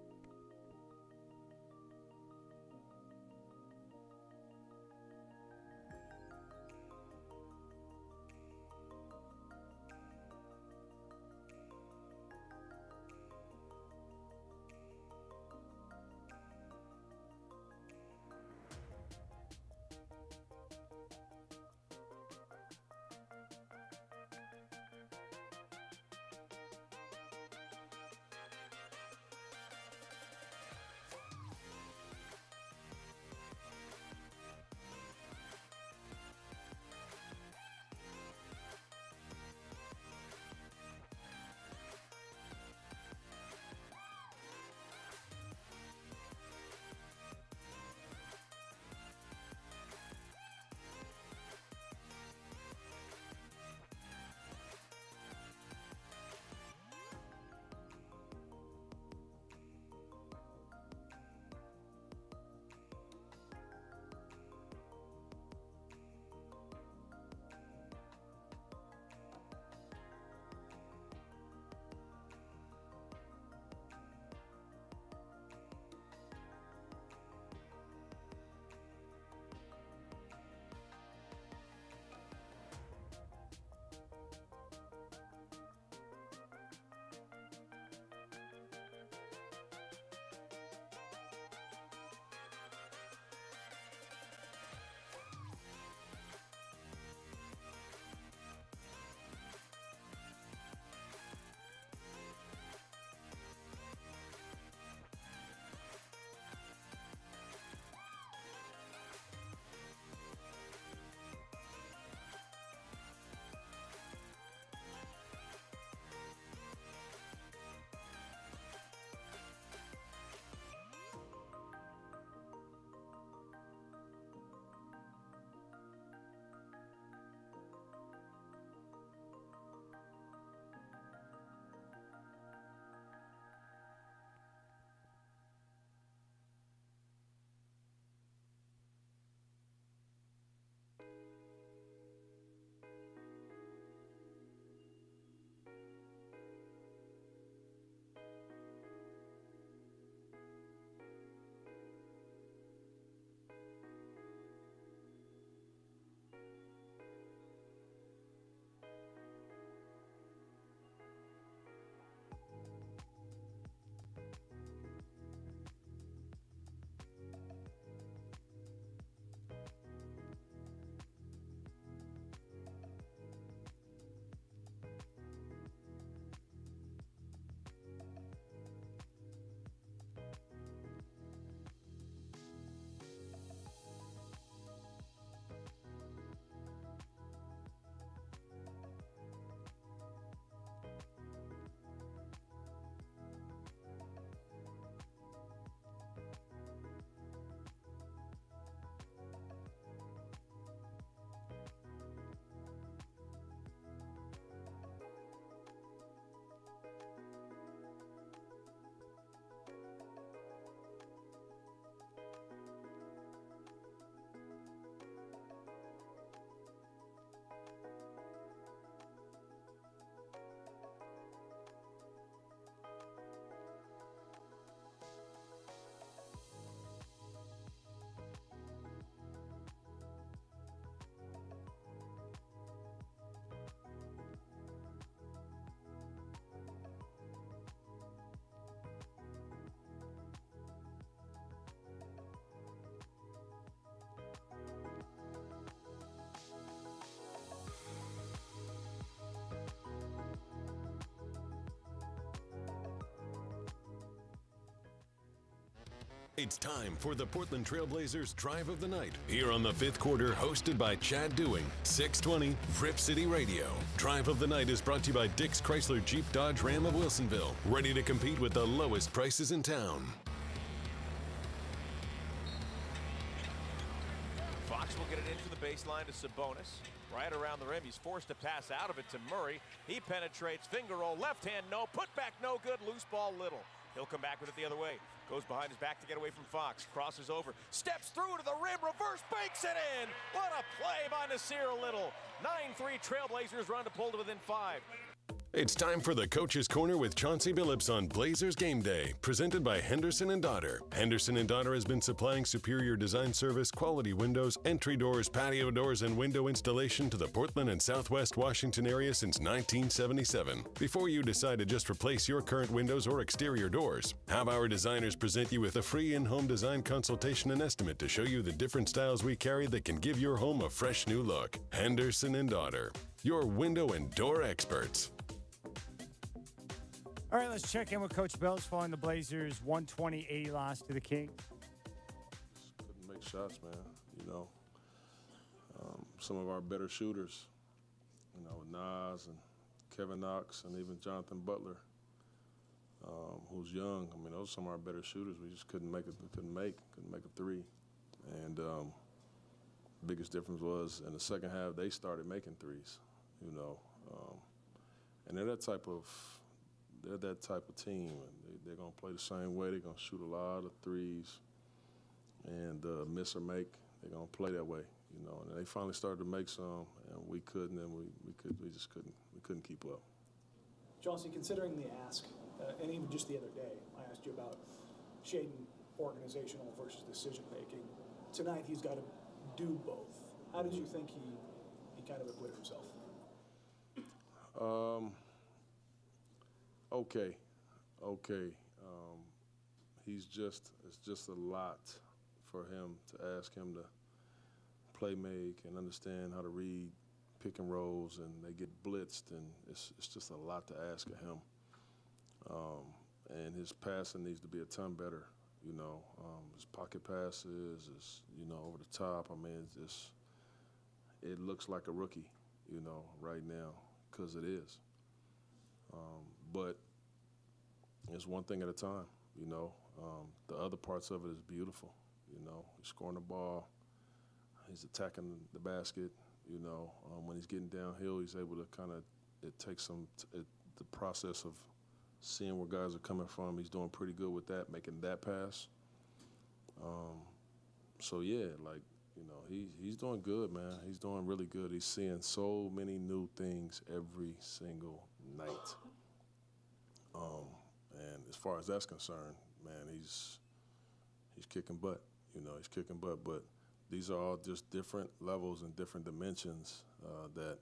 It's time for the Portland Trailblazers Drive of the Night, here on the fifth quarter, hosted by Chad Dewing, 620 Rip City Radio. Drive of the Night is brought to you by Dick's Chrysler Jeep Dodge Ram of Wilsonville, ready to compete with the lowest prices in town. Fox will get it into the baseline to Sabonis. Right around the rim, he's forced to pass out of it to Murray. He penetrates, finger roll, left hand, no, put back, no good, loose ball, Little. He'll come back with it the other way. Goes behind his back to get away from Fox. Crosses over, steps through to the rim, reverse, banks it in. What a play by Nasir Little. 9-3 Trailblazers run to pull to within 5. It's time for the Coach's Corner with Chauncey Billups on Blazers Game Day, presented by Henderson & Daughter. Henderson & Daughter has been supplying superior design service, quality windows, entry doors, patio doors, and window installation to the Portland and Southwest Washington area since 1977. Before you decide to just replace your current windows or exterior doors, have our designers present you with a free in-home design consultation and estimate to show you the different styles we carry that can give your home a fresh new look. Henderson & Daughter, your window and door experts. All right, let's check in with Coach Billups following the Blazers' 120-80 loss to the Kings. Couldn't make shots, man. You know, some of our better shooters, you know, Nas and Kevin Knox and even Jonathan Butler, who's young. I mean, those are some of our better shooters. We just couldn't make it. Couldn't make a three. And biggest difference was in the second half they started making threes. You know, and they're that type of team, and they're going to play the same way. They're going to shoot a lot of threes and miss or make. They're going to play that way, you know. And they finally started to make some, and we couldn't, and we just couldn't keep up. Chauncey, considering the ask, and even just the other day, I asked you about Shaedon organizational versus decision making. Tonight he's got to do both. How did you think he kind of acquitted himself? Okay. It's just a lot for him to ask him to play make and understand how to read pick and rolls, and they get blitzed, and it's just a lot to ask of him. And his passing needs to be a ton better, you know. His pocket passes, you know, over the top. I mean, it looks like a rookie, you know, right now, because it is. But it's one thing at a time, you know. The other parts of it is beautiful, you know. He's scoring the ball. He's attacking the basket, you know. When he's getting downhill, he's able to kind of, it takes the process of seeing where guys are coming from. He's doing pretty good with that, making that pass. So, yeah, like, you know, he's doing good, man. He's doing really good. He's seeing so many new things every single night. And as far as that's concerned, man, he's kicking butt. You know, he's kicking butt. But these are all just different levels and different dimensions that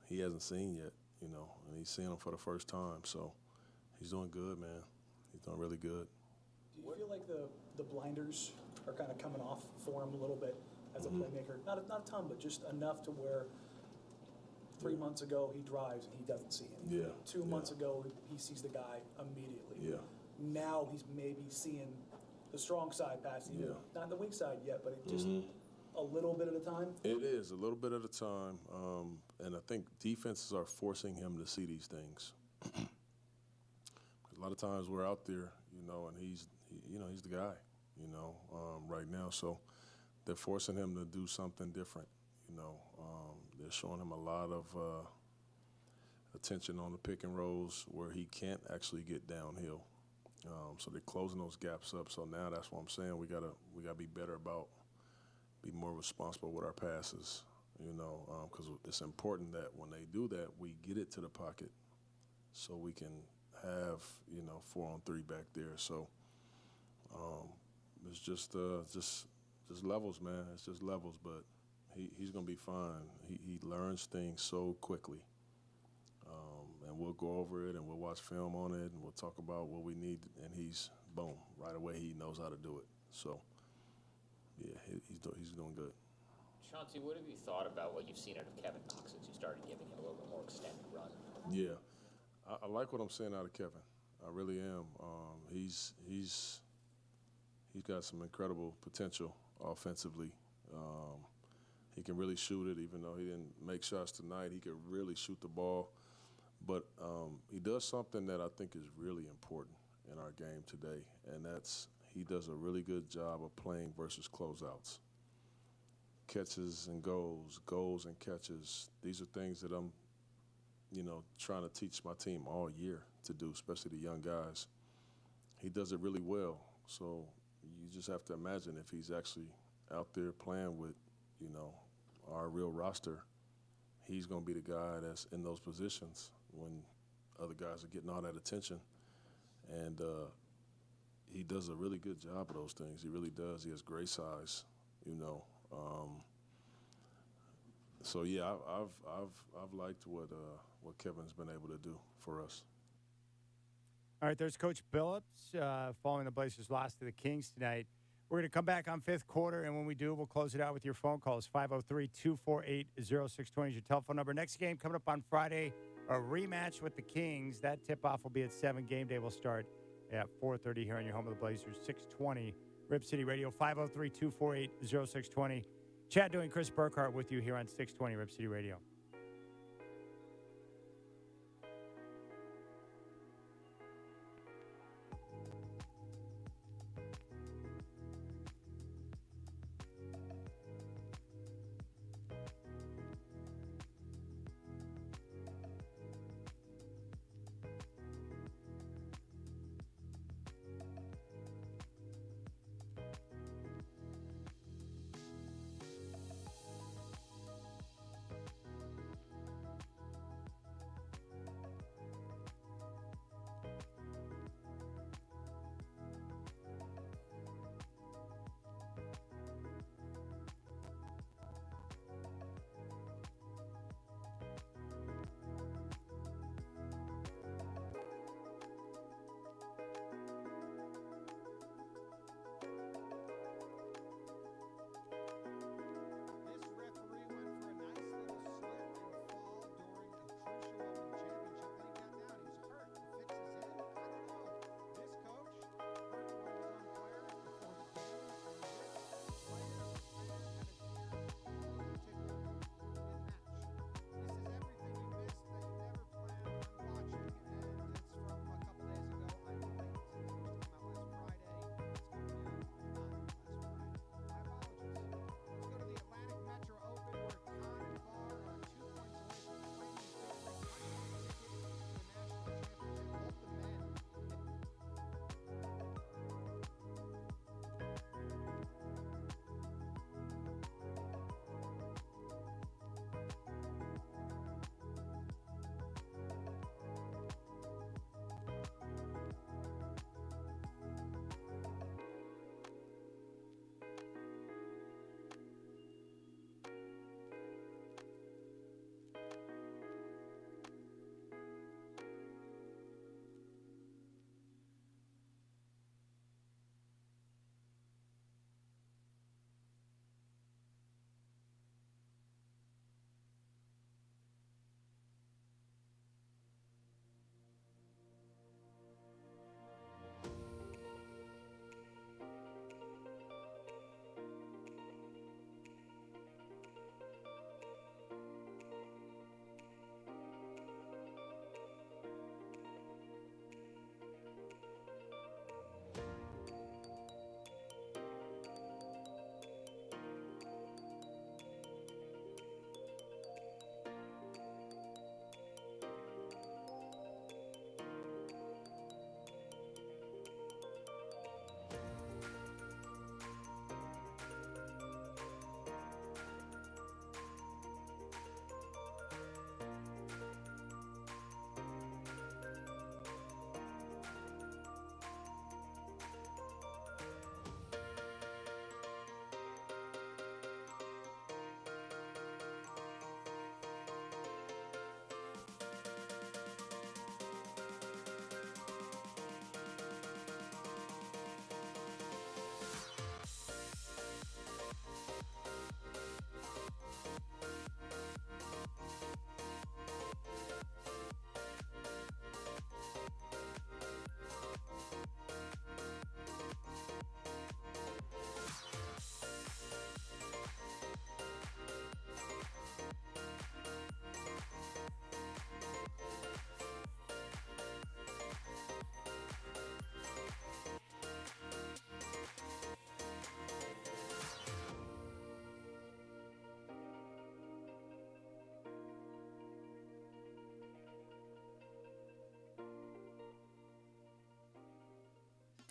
he hasn't seen yet, you know, and he's seeing them for the first time. So he's doing good, man. He's doing really good. Do you feel like the blinders are kind of coming off for him a little bit as a playmaker? Not a ton, but just enough to where 3 months ago he drives and he doesn't see him. Yeah. 2 months ago he sees the guy immediately. Yeah. Now he's maybe seeing the strong side pass, not the weak side yet, but it just a little bit at a time. It is a little bit at a time, and I think defenses are forcing him to see these things. A lot of times we're out there, you know, and he's the guy, you know, right now. So they're forcing him to do something different, you know. They're showing him a lot of attention on the pick and rolls where he can't actually get downhill. So they're closing those gaps up. So now that's what I'm saying. We gotta be better about, be more responsible with our passes, you know, because it's important that when they do that, we get it to the pocket, so we can have, you know, 4-on-3 back there. So it's just levels, man. It's just levels, but he's gonna be fine. He learns things so quickly. And we'll go over it, and we'll watch film on it, and we'll talk about what we need, and he's, boom, right away he knows how to do it. So, yeah, he's doing good. Chauncey, what have you thought about what you've seen out of Kevin Knox since you started giving him a little bit more extended run? Yeah, I like what I'm seeing out of Kevin. I really am. He's he's got some incredible potential offensively. He can really shoot it, even though he didn't make shots tonight. He could really shoot the ball. But he does something that I think is really important in our game today, and that's he does a really good job of playing versus closeouts. Catches and goals and catches. These are things that I'm, trying to teach my team all year to do, especially the young guys. He does it really well. So you just have to imagine if he's actually out there playing with, our real roster, he's going to be the guy that's in those positions when other guys are getting all that attention. And he does a really good job of those things. He really does. He has great size, So yeah, I've liked what Kevin's been able to do for us. All right, there's Coach Billups following the Blazers' loss to the Kings tonight. We're going to come back on fifth quarter, and when we do, we'll close it out with your phone calls. 503-248-0620 is your telephone number. Next game coming up on Friday, a rematch with the Kings. That tip-off will be at 7. Game day will start at 4:30 here on your home of the Blazers, 620 Rip City Radio, 503-248-0620. Chad doing Chris Burkhart with you here on 620 Rip City Radio.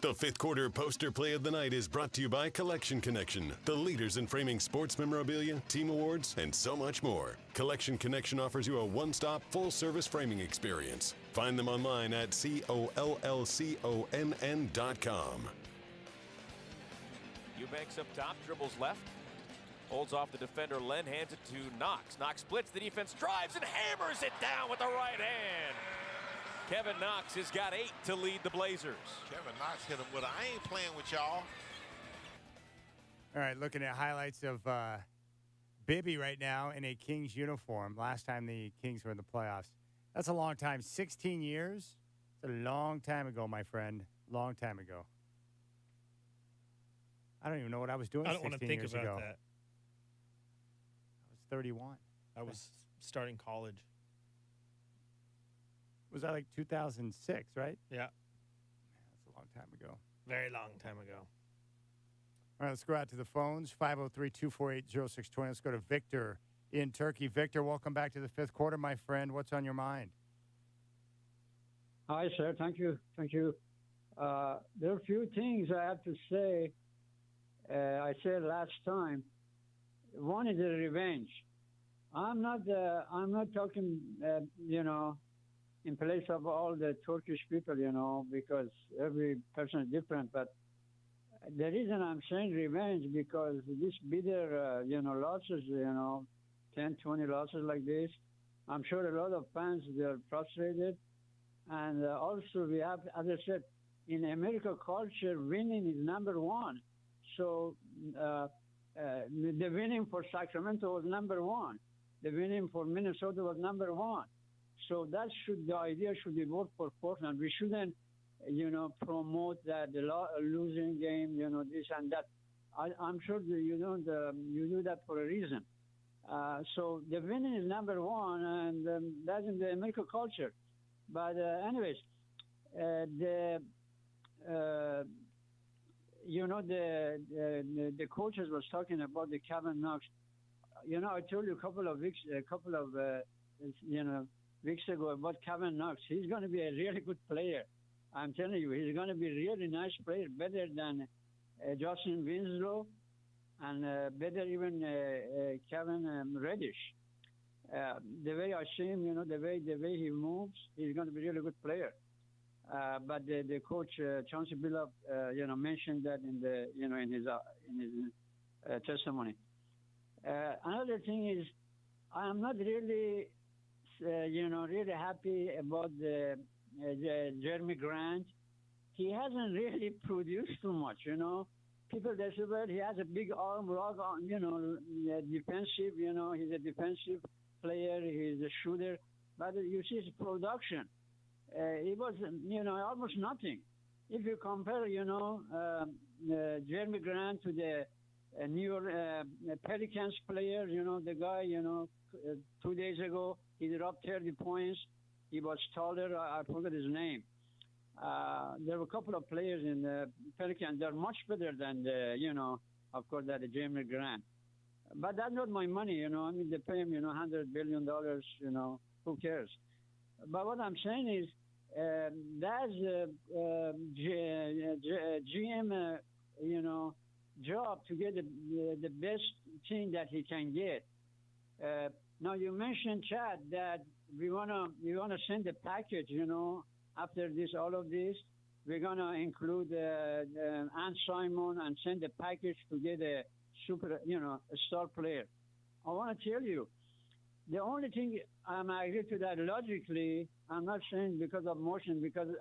The fifth quarter poster play of the night is brought to you by Collection Connection, the leaders in framing sports memorabilia, team awards, and so much more. Collection Connection offers you a one-stop, full-service framing experience. Find them online at COLLCONN.com. Eubanks up top, dribbles left. Holds off the defender, Len, hands it to Knox. Knox splits, the defense drives and hammers it down with the right hand. Kevin Knox has got 8 to lead the Blazers. Kevin Knox hit him with, I ain't playing with y'all. All right, looking at highlights of Bibby right now in a Kings uniform. Last time the Kings were in the playoffs. That's a long time. 16 years? It's a long time ago, my friend. Long time ago. I don't even know what I was doing 16 years ago. I don't want to think about that. I was 31. I was starting college. Was that like 2006, right? Yeah. That's a long time ago. Very long time ago. All right, let's go out to the phones. 503-248-0620. Let's go to Victor in Turkey. Victor, welcome back to the fifth quarter, my friend. What's on your mind? Hi, sir. Thank you. Thank you. There are a few things I have to say. I said last time. One is the revenge. I'm not talking, in place of all the Turkish people, because every person is different. But the reason I'm saying revenge because this bitter, losses, 10, 20 losses like this, I'm sure a lot of fans, they're frustrated. And also we have, as I said, in American culture, winning is number one. So the winning for Sacramento was number one. The winning for Minnesota was number one. So the idea should be work for Portland. We shouldn't, promote that the losing game, this and that. I'm sure that you do that for a reason. So the winning is number one, and that's in the American culture. But anyways, the coaches was talking about the Kevin Knox. I told you a couple of weeks ago about Kevin Knox. He's going to be a really good player. I'm telling you, he's going to be a really nice player, better than Justin Winslow, and better even Kevin Reddish. The way I see him, the way he moves, he's going to be a really good player. But the coach Chauncey Billups, mentioned that in his testimony. Another thing is, I'm not really, really happy about the Jeremy Grant. He hasn't really produced too much, People they say, well, he has a big arm, defensive, he's a defensive player, he's a shooter. But you see his production. It was, almost nothing. If you compare, Jeremy Grant to the New York Pelicans player, the guy, 2 days ago, he dropped 30 points. He was taller. I forgot his name. There were a couple of players in the Pelicans. They're much better than of course, that Jeremy Grant. But that's not my money, they pay him, $100 billion, who cares? But what I'm saying is, that's GM, job to get the best thing that he can get. Now you mentioned, Chad, that we wanna send a package, after all of this, we're gonna include Ann Simon and send a package to get a super, a star player. I want to tell you, the only thing I'm agree to that logically, I'm not saying because of motion, because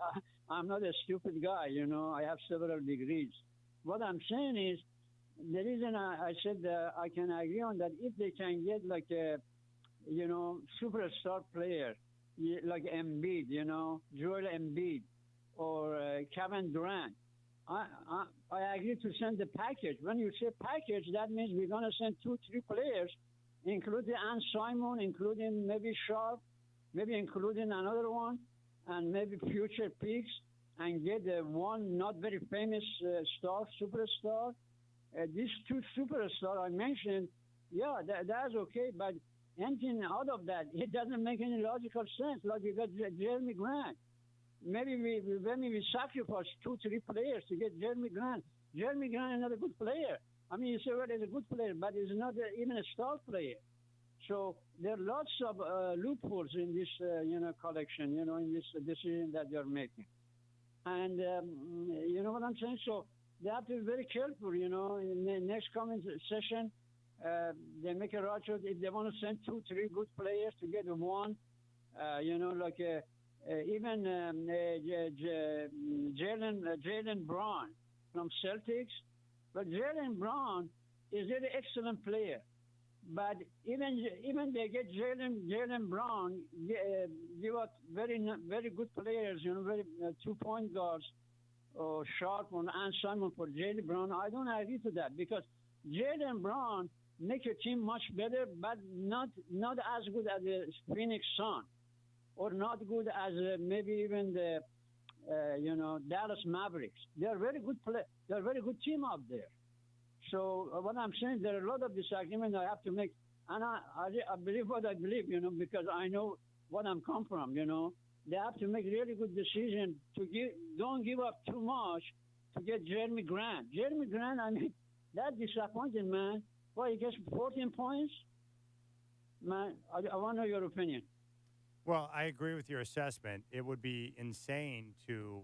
I'm not a stupid guy, I have several degrees. What I'm saying is, the reason I said I can agree on that, if they can get like a, superstar player, like Embiid, Joel Embiid, or Kevin Durant, I agree to send the package. When you say package, that means we're going to send 2-3 players, including Ann Simon, including maybe Sharp, maybe including another one, and maybe future picks, and get one not very famous superstar. These 2 superstars I mentioned, yeah, that's okay, but anything out of that, it doesn't make any logical sense. Like you got Jeremy Grant. maybe we sacrifice 2-3 players to get Jeremy Grant. Jeremy Grant is not a good player. I mean, you say, well, he's a good player, but he's not even a star player. So there are lots of loopholes in this, collection, in this decision that they're making. And you know what I'm saying? So they have to be very careful, in the next coming session. They make a roster. If they want to send 2-3 good players to get one, even Jalen Brown from Celtics. But Jalen Brown is an excellent player. But even they get Jalen Brown, give up very good players, very 2-point guards, or Sharp and Simon for Jalen Brown. I don't agree to that because Jalen Brown make your team much better, but not as good as the Phoenix Sun, or not good as maybe even the Dallas Mavericks. They are very good They're a very good team out there. So what I'm saying, there are a lot of disagreements I have to make, and I believe what I believe, because I know what I'm come from. They have to make really good decision to don't give up too much to get Jeremy Grant. Jeremy Grant, I mean, that's disappointing, man. Well, he gets 14 points. Man, I want to know your opinion. Well, I agree with your assessment. It would be insane to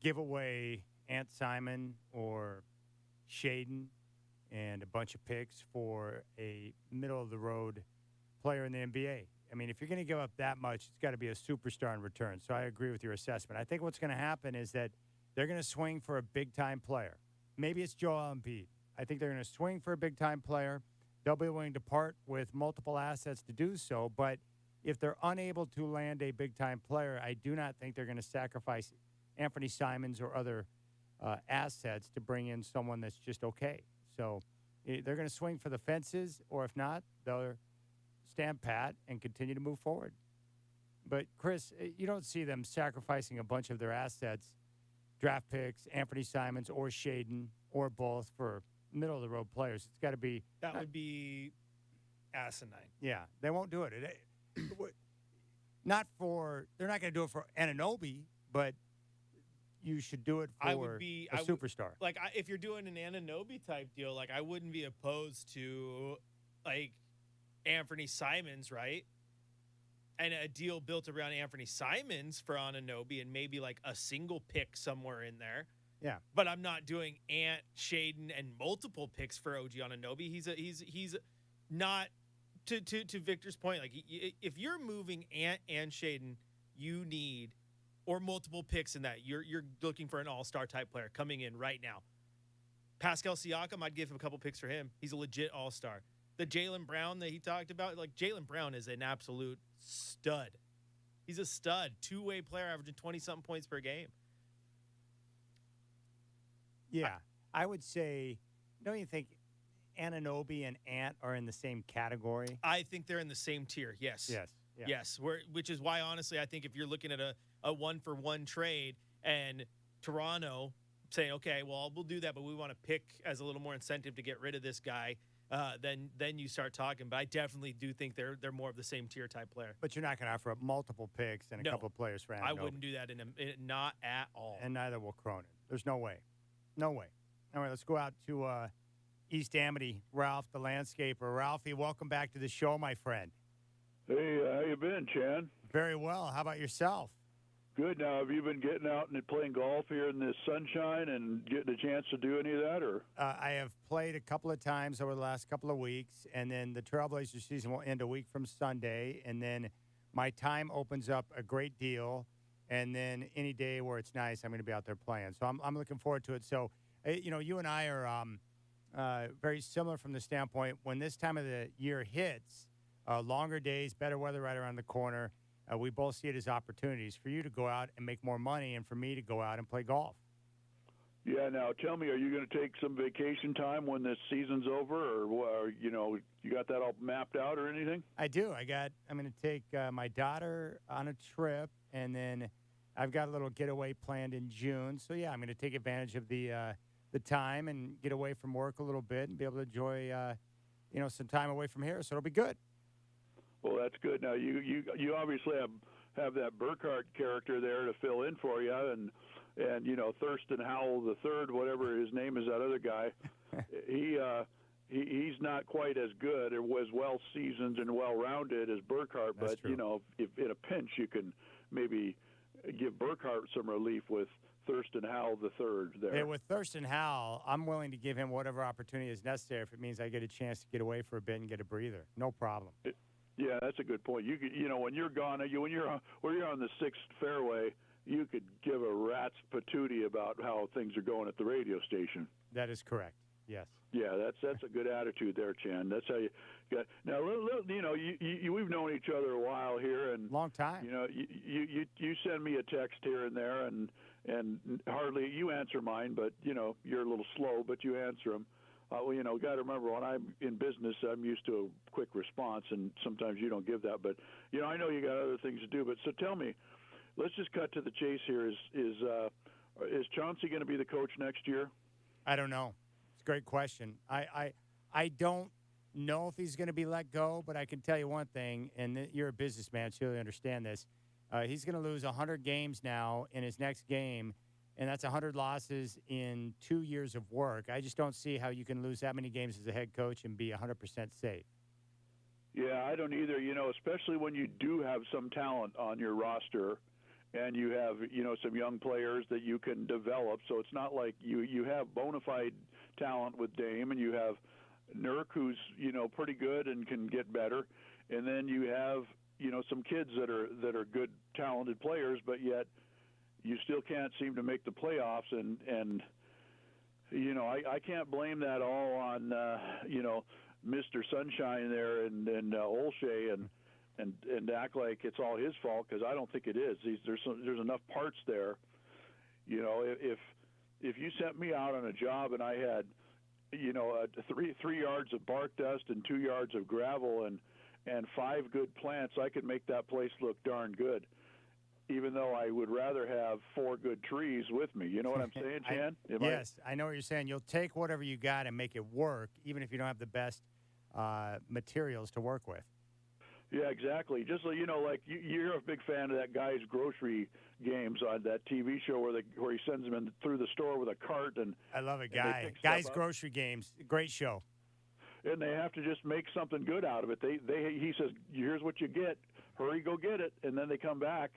give away Ant Simon or Shaden and a bunch of picks for a middle-of-the-road player in the NBA. I mean, if you're going to give up that much, it's got to be a superstar in return. So I agree with your assessment. I think what's going to happen is that they're going to swing for a big-time player. Maybe it's Joel Embiid. I think they're going to swing for a big-time player. They'll be willing to part with multiple assets to do so, but if they're unable to land a big-time player, I do not think they're going to sacrifice Anthony Simons or other assets to bring in someone that's just okay. So they're going to swing for the fences, or if not, they'll stand pat and continue to move forward. But, Chris, you don't see them sacrificing a bunch of their assets, draft picks, Anthony Simons or Shaden or both for middle-of-the-road players. It's got to be – That would be asinine. Yeah, they won't do it. They're not going to do it for Anunoby, but you should do it for a superstar. If you're doing an Anunoby type deal, I wouldn't be opposed to Anthony Simons, right? And a deal built around Anthony Simons for Anunoby and maybe a single pick somewhere in there. Yeah. But I'm not doing Ant, Shaden, and multiple picks for OG Anunoby. He's not to Victor's point. If you're moving Ant and Shaden, you need or multiple picks in that. You're looking for an all-star type player coming in right now. Pascal Siakam, I'd give him a couple picks for him. He's a legit all-star. The Jaylen Brown that he talked about, Jaylen Brown is an absolute stud. He's a stud, two-way player averaging 20-something points per game. Yeah, I would say, don't you think Anunoby and Ant are in the same category? I think they're in the same tier, yes. Yes. Yeah. Yes, which is why, honestly, I think if you're looking at a one-for-one trade and Toronto saying, okay, well, we'll do that, but we want to pick as a little more incentive to get rid of this guy, then you start talking. But I definitely do think they're more of the same tier type player. But you're not going to offer up multiple picks and a couple of players for Anunoby. I wouldn't do that not at all. And neither will Cronin. There's no way. No way. All right, let's go out to East Amity. Ralph, the landscaper. Ralphie, welcome back to the show, my friend. Hey, how you been, Chan? Very well. How about yourself? Good. Now, have you been getting out and playing golf here in this sunshine and getting a chance to do any of that, or? I have played a couple of times over the last couple of weeks, and then the Trailblazer season will end a week from Sunday, and then my time opens up a great deal, and then any day where it's nice, I'm going to be out there playing. So I'm looking forward to it. So, you and I are very similar from the standpoint when this time of the year hits, longer days, better weather right around the corner. We both see it as opportunities for you to go out and make more money and for me to go out and play golf. Yeah, now tell me, are you going to take some vacation time when this season's over, or you got that all mapped out or anything? I do. I'm going to take my daughter on a trip, and then I've got a little getaway planned in June. So, yeah, I'm going to take advantage of the time and get away from work a little bit and be able to enjoy, some time away from here. So it'll be good. Well, that's good. Now, you obviously have that Burkhardt character there to fill in for you, and Thurston Howell the third, whatever his name is, that other guy, he's not quite as good or as well seasoned and well rounded as Burkhardt. That's but true. If in a pinch you can maybe give Burkhardt some relief with Thurston Howell the third there. Hey, with Thurston Howell, I'm willing to give him whatever opportunity is necessary if it means I get a chance to get away for a bit and get a breather. No problem. Yeah, that's a good point. You could, when you're gone, when you're on the sixth fairway, you could give a rat's patootie about how things are going at the radio station. That is correct. Yes. Yeah, that's a good attitude there, Chan. That's how you got. Now, we've known each other a while here, and long time. You send me a text here and there, and hardly you answer mine, but you're a little slow, but you answer them. Got to remember, when I'm in business, I'm used to a quick response, and sometimes you don't give that. But I know you got other things to do. But so tell me, let's just cut to the chase here. Is Chauncey going to be the coach next year? I don't know. It's a great question. I don't know if he's going to be let go, but I can tell you one thing, and you're a businessman, so you'll understand this. He's going to lose 100 games now in his next game, and that's 100 losses in 2 years of work. I just don't see how you can lose that many games as a head coach and be 100% safe. Yeah, I don't either, especially when you do have some talent on your roster and you have, some young players that you can develop. So it's not like you have bona fide talent with Dame, and you have Nurk, who's, pretty good and can get better. And then you have, some kids that are good, talented players, but yet you still can't seem to make the playoffs. And I can't blame that all on, Mr. Sunshine there and Olshey and act like it's all his fault, because I don't think it is. There's enough parts there. If you sent me out on a job and I had, 3 yards of bark dust and 2 yards of gravel and 5 good plants, I could make that place look darn good, even though I would rather have 4 good trees with me. You know what I'm saying, Chan? Yes, I know what you're saying. You'll take whatever you got and make it work, even if you don't have the best materials to work with. Yeah, exactly. Just so like you're a big fan of that Guy's Grocery Games on that TV show where he sends them through the store with a cart, and I love it, Guy's Grocery Games. Great show. And they have to just make something good out of it. He says, here's what you get. Hurry, go get it, and then they come back.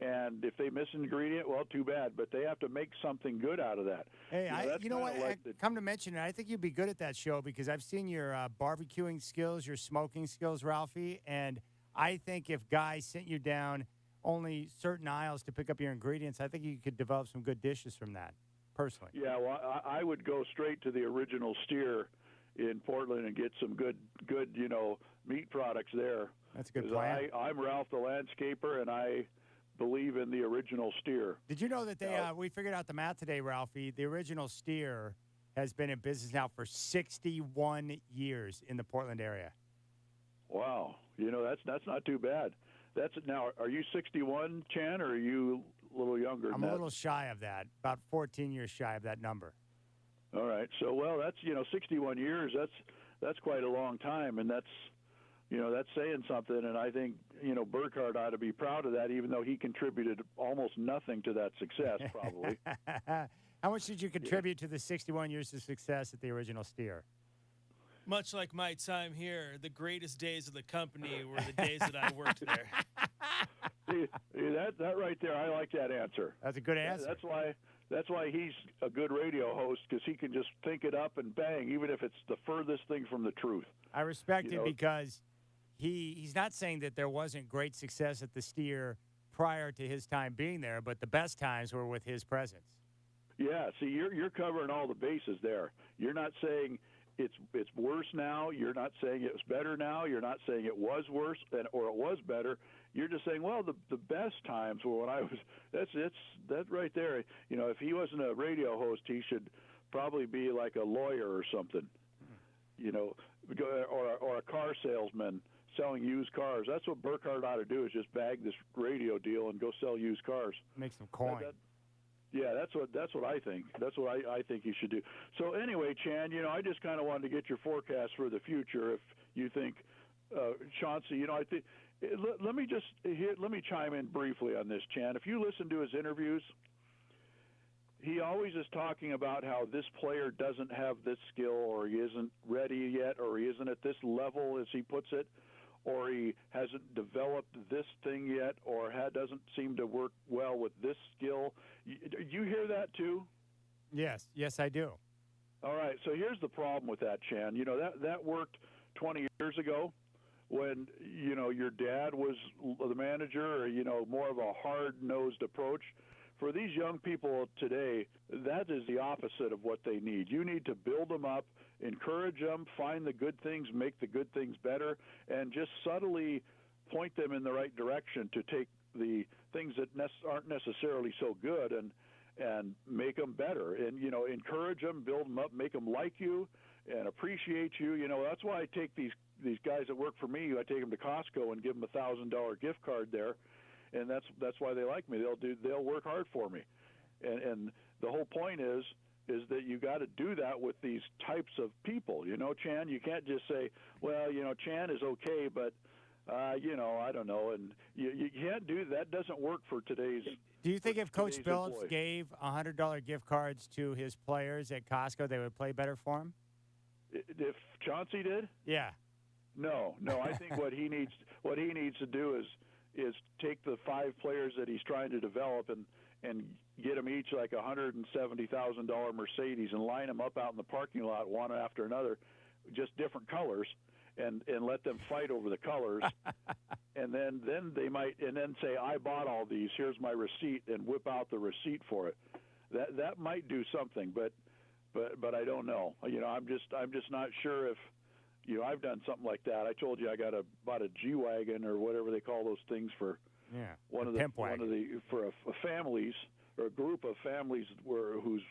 And if they miss an ingredient, well, too bad. But they have to make something good out of that. Hey, you know what? Come to mention it, I think you'd be good at that show, because I've seen your barbecuing skills, your smoking skills, Ralphie. And I think if Guy sent you down only certain aisles to pick up your ingredients, I think you could develop some good dishes from that, personally. Yeah, well, I would go straight to the original steer in Portland and get some good meat products there. That's a good plan. I'm Ralph the landscaper, and I believe in the original steer. Did you know that we figured out the math today, Ralphie? The original steer has been in business now for 61 years in the Portland area. Wow, that's not too bad. Now, are you 61, Chan, or are you a little younger? I'm a little shy of that, about 14 years shy of that number. All right, so that's 61 years. That's quite a long time, and that's saying something. And I think Burkhardt ought to be proud of that, even though he contributed almost nothing to that success, probably. How much did you contribute to the 61 years of success at the original steer? Much like my time here, the greatest days of the company were the days that I worked there. See, that right there, I like that answer. That's a good answer. That's why he's a good radio host, because he can just think it up and bang, even if it's the furthest thing from the truth. I respect it because he's not saying that there wasn't great success at the steer prior to his time being there, but the best times were with his presence. Yeah, see, you're covering all the bases there. You're not saying it's worse now. You're not saying it's better now. You're not saying it was worse or it was better. You're just saying, well, the best times were when I was. That's right there. If he wasn't a radio host, he should probably be like a lawyer or something. Or a car salesman selling used cars. That's what Burkhardt ought to do, is just bag this radio deal and go sell used cars. Make some coin. Yeah, that's what I think. That's what I think you should do. So anyway, Chan, I just kind of wanted to get your forecast for the future. If you think Chauncey, I think let me chime in briefly on this, Chan. If you listen to his interviews, he always is talking about how this player doesn't have this skill, or he isn't ready yet, or he isn't at this level, as he puts it, or he hasn't developed this thing yet, or doesn't seem to work well with this skill. You hear that too? Yes, I do. All right, so here's the problem with that, Chan. You know, that worked 20 years ago when, you know, your dad was the manager, or, you know, more of a hard-nosed approach. For these young people today, that is the opposite of what they need. You need to build them up, encourage them, find the good things, make the good things better, and just subtly point them in the right direction to take the things that aren't necessarily so good and make them better. And, you know, encourage them, build them up, make them like you and appreciate you. You know, that's why I take these guys that work for me, I take them to Costco and give them a $1,000 gift card there. And that's why they like me. They'll work hard for me, and the whole point is that you got to do that with these types of people. You know, Chan, you can't just say, well, you know, Chan is okay, but you know, I don't know, and you can't do that. Doesn't work for today's. Do you think if Coach Phillips employee. gave $100 gift cards to his players at Costco, they would play better for him? If Chauncey did? Yeah. No. I think what he needs to do is take the 5 players that he's trying to develop and get them each like $170,000 Mercedes and line them up out in the parking lot one after another, just different colors, and let them fight over the colors. And then they might say, I bought all these, here's my receipt, and whip out the receipt for it. That might do something, but I don't know. You know, I'm just not sure if. You know, I've done something like that. I told you I bought a G-Wagon or whatever they call those things for for a families, or a group of families who's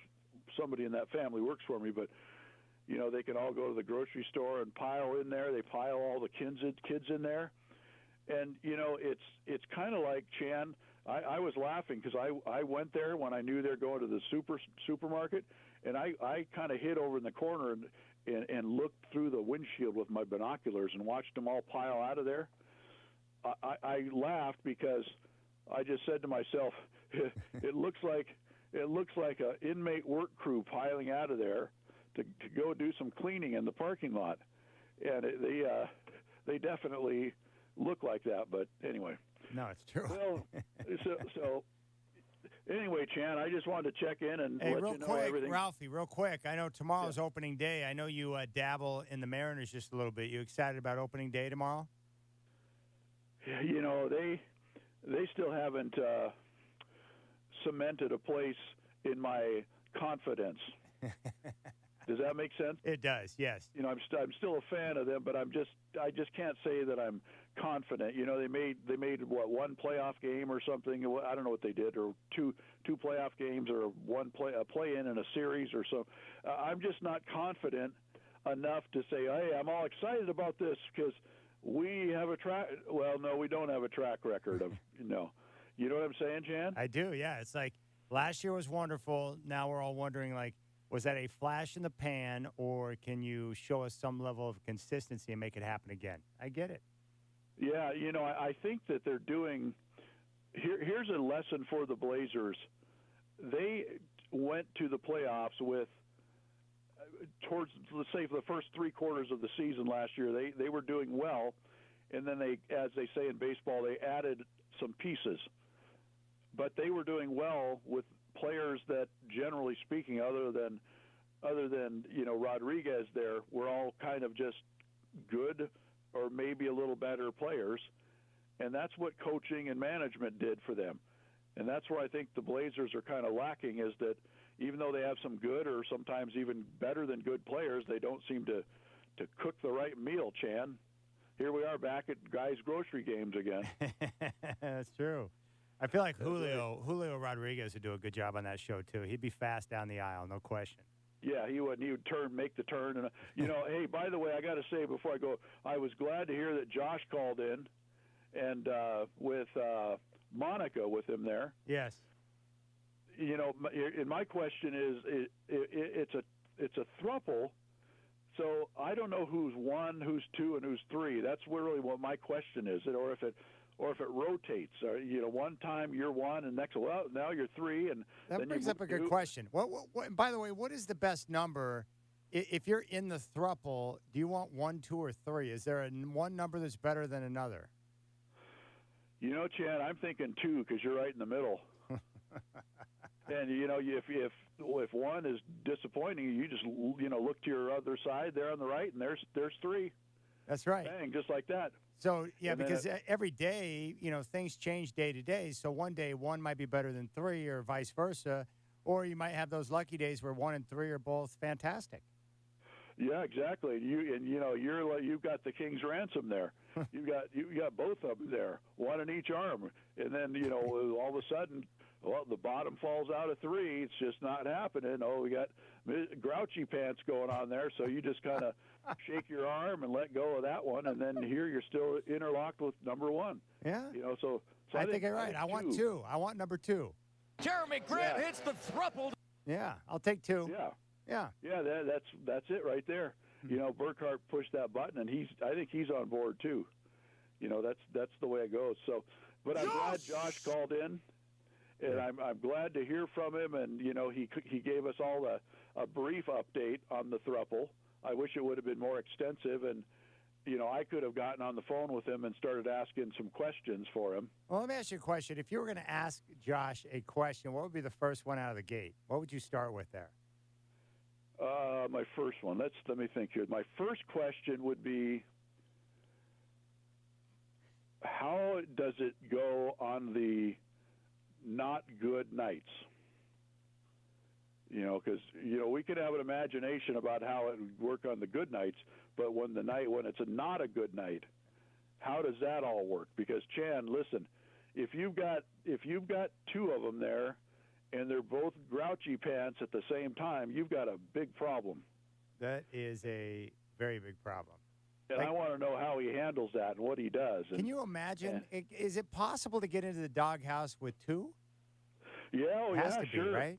somebody in that family works for me. But you know, they can all go to the grocery store and pile in there. They pile all the kids in there, and you know, it's kind of like, Chan. I was laughing because I went there when I knew they're going to the supermarket, and I kind of hid over in the corner and looked through the windshield with my binoculars and watched them all pile out of there. I laughed because I just said to myself, it looks like an inmate work crew piling out of there to go do some cleaning in the parking lot, and they definitely look like that. But anyway. No, it's true. Well, so anyway, Chan, I just wanted to check in and hey, let real you know quick, everything. Ralphie, real quick. I know tomorrow's opening day. I know you dabble in the Mariners just a little bit. You excited about opening day tomorrow? You know, they still haven't cemented a place in my confidence. Does that make sense? It does, yes. You know, I'm still a fan of them, but I just can't say that I'm confident. You know, they made what, one playoff game or something. I don't know what they did, or two playoff games, or a play-in a series or so. I'm just not confident enough to say, hey, I'm all excited about this because we have a track. Well, no, we don't have a track record of You know what I'm saying, Jan? I do, yeah. It's like last year was wonderful. Now we're all wondering, like, was that a flash in the pan, or can you show us some level of consistency and make it happen again? I get it. Yeah, you know, I think that they're doing here's a lesson for the Blazers. They went to the playoffs with towards, let's say, for the first 3 quarters of the season last year, they were doing well, and then they, as they say in baseball, they added some pieces. But they were doing well with players that, generally speaking, other than you know, Rodriguez, there were all kind of just good or maybe a little better players, and that's what coaching and management did for them. And that's where I think the Blazers are kind of lacking, is that even though they have some good or sometimes even better than good players, they don't seem to cook the right meal, Chan. Here we are back at guys' grocery games again. That's true. I feel like Julio Rodriguez would do a good job on that show, too. He'd be fast down the aisle, no question. Yeah, he would. He would make the turn. And, you know, hey, by the way, I got to say before I go, I was glad to hear that Josh called in, and with Monica with him there. Yes. You know, and my question is, it's a throuple, So I don't know who's 1, who's 2, and who's 3. That's really what my question is, or if it rotates. Or, one time you're 1, and next, well, now you're 3, and that then brings you up a good question. What? By the way, what is the best number if you're in the thruple? Do you want 1, 2, or 3? Is there one number that's better than another? Chan, I'm thinking 2 because you're right in the middle. And if 1 is disappointing, you just look to your other side there on the right, and there's 3. That's right. Bang, just like that. So yeah, And because every day, things change day to day. So one day 1 might be better than 3, or vice versa, or you might have those lucky days where 1 and 3 are both fantastic. Yeah, exactly. You've got the king's ransom there. you got both of them there, 1 in each arm, and then all of a sudden, well, the bottom falls out of 3. It's just not happening. Oh, we got grouchy pants going on there, so you just kind of shake your arm and let go of that one, and then here you're still interlocked with number 1. Yeah. So I think you're right. I want 2. I want number 2. Jeremy Grant hits the thruple. Yeah, I'll take 2. Yeah. That's it right there. Burkhart pushed that button, and I think he's on board too. That's the way it goes. So, but I'm glad Josh called in, and I'm glad to hear from him. And he gave us all a brief update on the thruple. I wish it would have been more extensive, and I could have gotten on the phone with him and started asking some questions for him. Well, let me ask you a question. If you were going to ask Josh a question, what would be the first one out of the gate? What would you start with there? My first one. Let me think here. My first question would be, how does it go on the not good nights? Because we can have an imagination about how it would work on the good nights, but when it's not a good night, how does that all work? Because Chan, listen, if you've got 2 of them there, and they're both grouchy pants at the same time, you've got a big problem. That is a very big problem. And I want to know how he handles that and what he does. Can you imagine? Is it possible to get into the doghouse with 2? Yeah, it has to sure. be, right?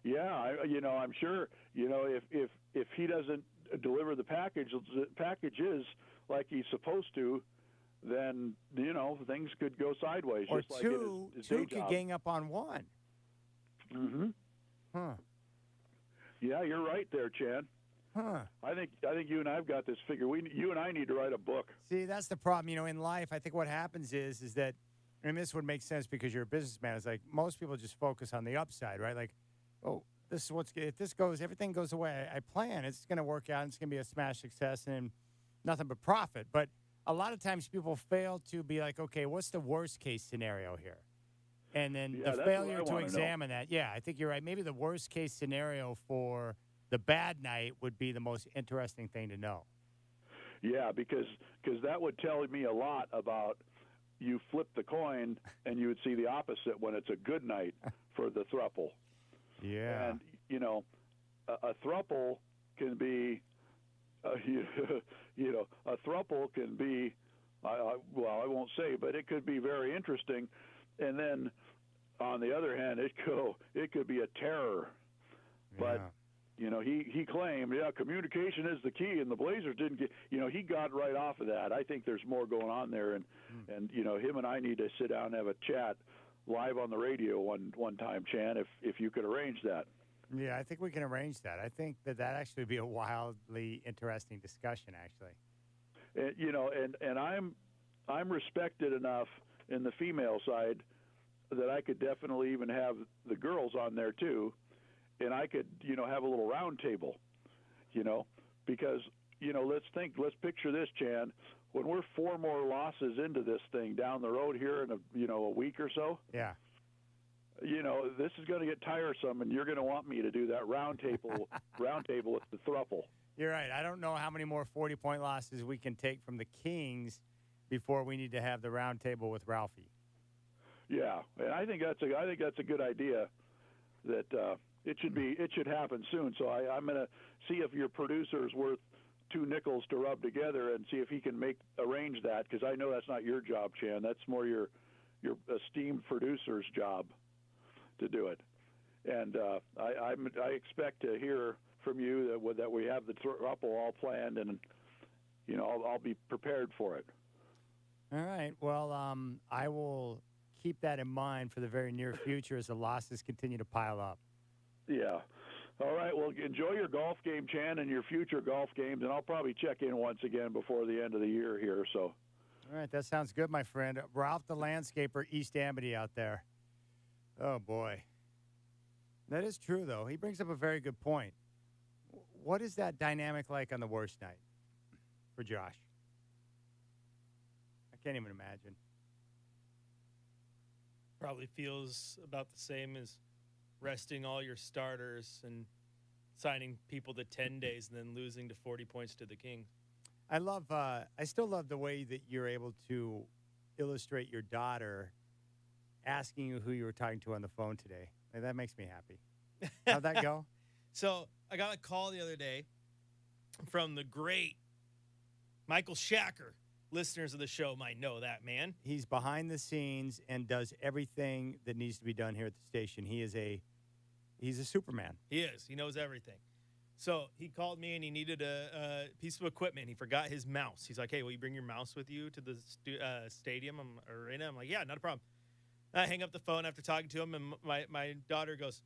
Yeah, I'm sure. If he doesn't deliver the packages like he's supposed to, then things could go sideways. Or just 2 like his could day job. gang up on 1. Mm-hmm. Huh. Yeah, you're right there, Chan. Huh. I think you and I've got this figure. You and I need to write a book. See, that's the problem. In life, I think what happens is that, and this would make sense because you're a businessman. It's like most people just focus on the upside, right? Like, oh, this is if this goes, everything goes away. I plan it's going to work out. And it's going to be a smash success and nothing but profit. But a lot of times people fail to be like, okay, what's the worst case scenario here? And then the failure to examine that. Yeah, I think you're right. Maybe the worst case scenario for the bad night would be the most interesting thing to know. Yeah, because that would tell me a lot about you flip the coin and you would see the opposite when it's a good night for the thruple. Yeah. And, a thruple can be, a thruple can be, I won't say, but it could be very interesting. And then, on the other hand, it could be a terror. Yeah. But he claimed, communication is the key, and the Blazers didn't get. He got right off of that. I think there's more going on there, and him and I need to sit down and have a chat live on the radio one time, Chan, if you could arrange that. Yeah, I think we can arrange that. I think that actually would be a wildly interesting discussion, actually. And I'm respected enough in the female side that I could definitely even have the girls on there too, and I could have a little round table, because let's picture this, Chan, when we're 4 more losses into this thing down the road here in a week or so. Yeah. This is going to get tiresome, and you're going to want me to do that round table with the thruple. You're right. I don't know how many more 40-point losses we can take from the Kings before we need to have the round table with Ralphie. Yeah, and I think that's a good idea. That it should happen soon. So I'm going to see if your producer is worth 2 nickels to rub together and see if he can arrange that, because I know that's not your job, Chan. That's more your esteemed producer's job to do it. And I expect to hear from you that we have the throuple all planned, and I'll be prepared for it. All right. Well, I will keep that in mind for the very near future as the losses continue to pile up. Yeah. All right. Well, enjoy your golf game, Chan, and your future golf games, and I'll probably check in once again before the end of the year here. So. All right. That sounds good, my friend. Ralph the Landscaper, East Amity out there. Oh, boy. That is true, though. He brings up a very good point. What is that dynamic like on the worst night for Josh? I can't even imagine. Probably feels about the same as resting all your starters and signing people to 10 days and then losing to 40 points to the Kings. I still love the way that you're able to illustrate your daughter asking you who you were talking to on the phone today. And that makes me happy. How'd that go? So I got a call the other day from the great Michael Shacker. Listeners of the show might know that man. He's behind the scenes and does everything that needs to be done here at the station. He's a Superman. He is. He knows everything. So he called me and he needed a piece of equipment. He forgot his mouse. He's like, "Hey, will you bring your mouse with you to the stadium or arena?" I'm like, "Yeah, not a problem." I hang up the phone after talking to him, and my daughter goes,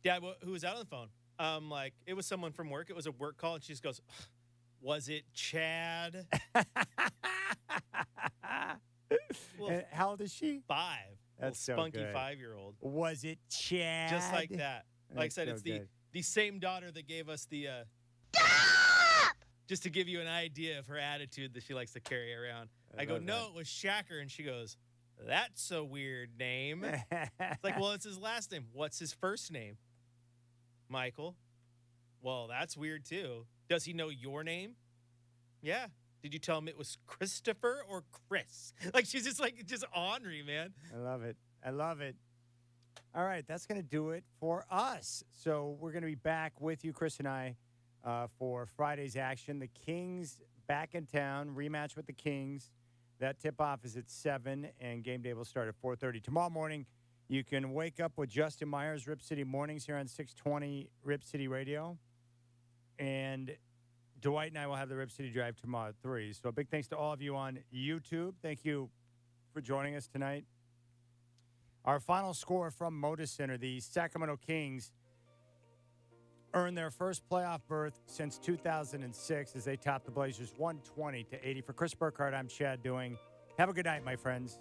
"Dad, who was out on the phone?" I'm like, "It was someone from work. It was a work call." And she just goes, "Was it Chad?" Well, how old is she? 5. That's so spunky good. 5-year-old. Was it Chad? Just like that. Like I said, That's it's so good. the same daughter that gave us the just to give you an idea of her attitude that she likes to carry around. I go, love "No, that. it was Shacker." And she goes, "That's a weird name." It's like, "Well, it's his last name. What's his first name?" "Michael." "Well, that's weird too. Does he know your name?" "Yeah." "Did you tell him it was Christopher or Chris?" Like, she's just ornery, man. I love it. I love it. All right, that's going to do it for us. So we're going to be back with you, Chris and I, for Friday's action. The Kings back in town, rematch with the Kings. That tip-off is at 7, and game day will start at 4:30. Tomorrow morning, you can wake up with Justin Myers, Rip City Mornings here on 620 Rip City Radio. And Dwight and I will have the Rip City Drive tomorrow at 3. So a big thanks to all of you on YouTube. Thank you for joining us tonight. Our final score from Moda Center, the Sacramento Kings earned their first playoff berth since 2006 as they topped the Blazers 120-80. For Chris Burkhardt, I'm Chad Doing. Have a good night, my friends.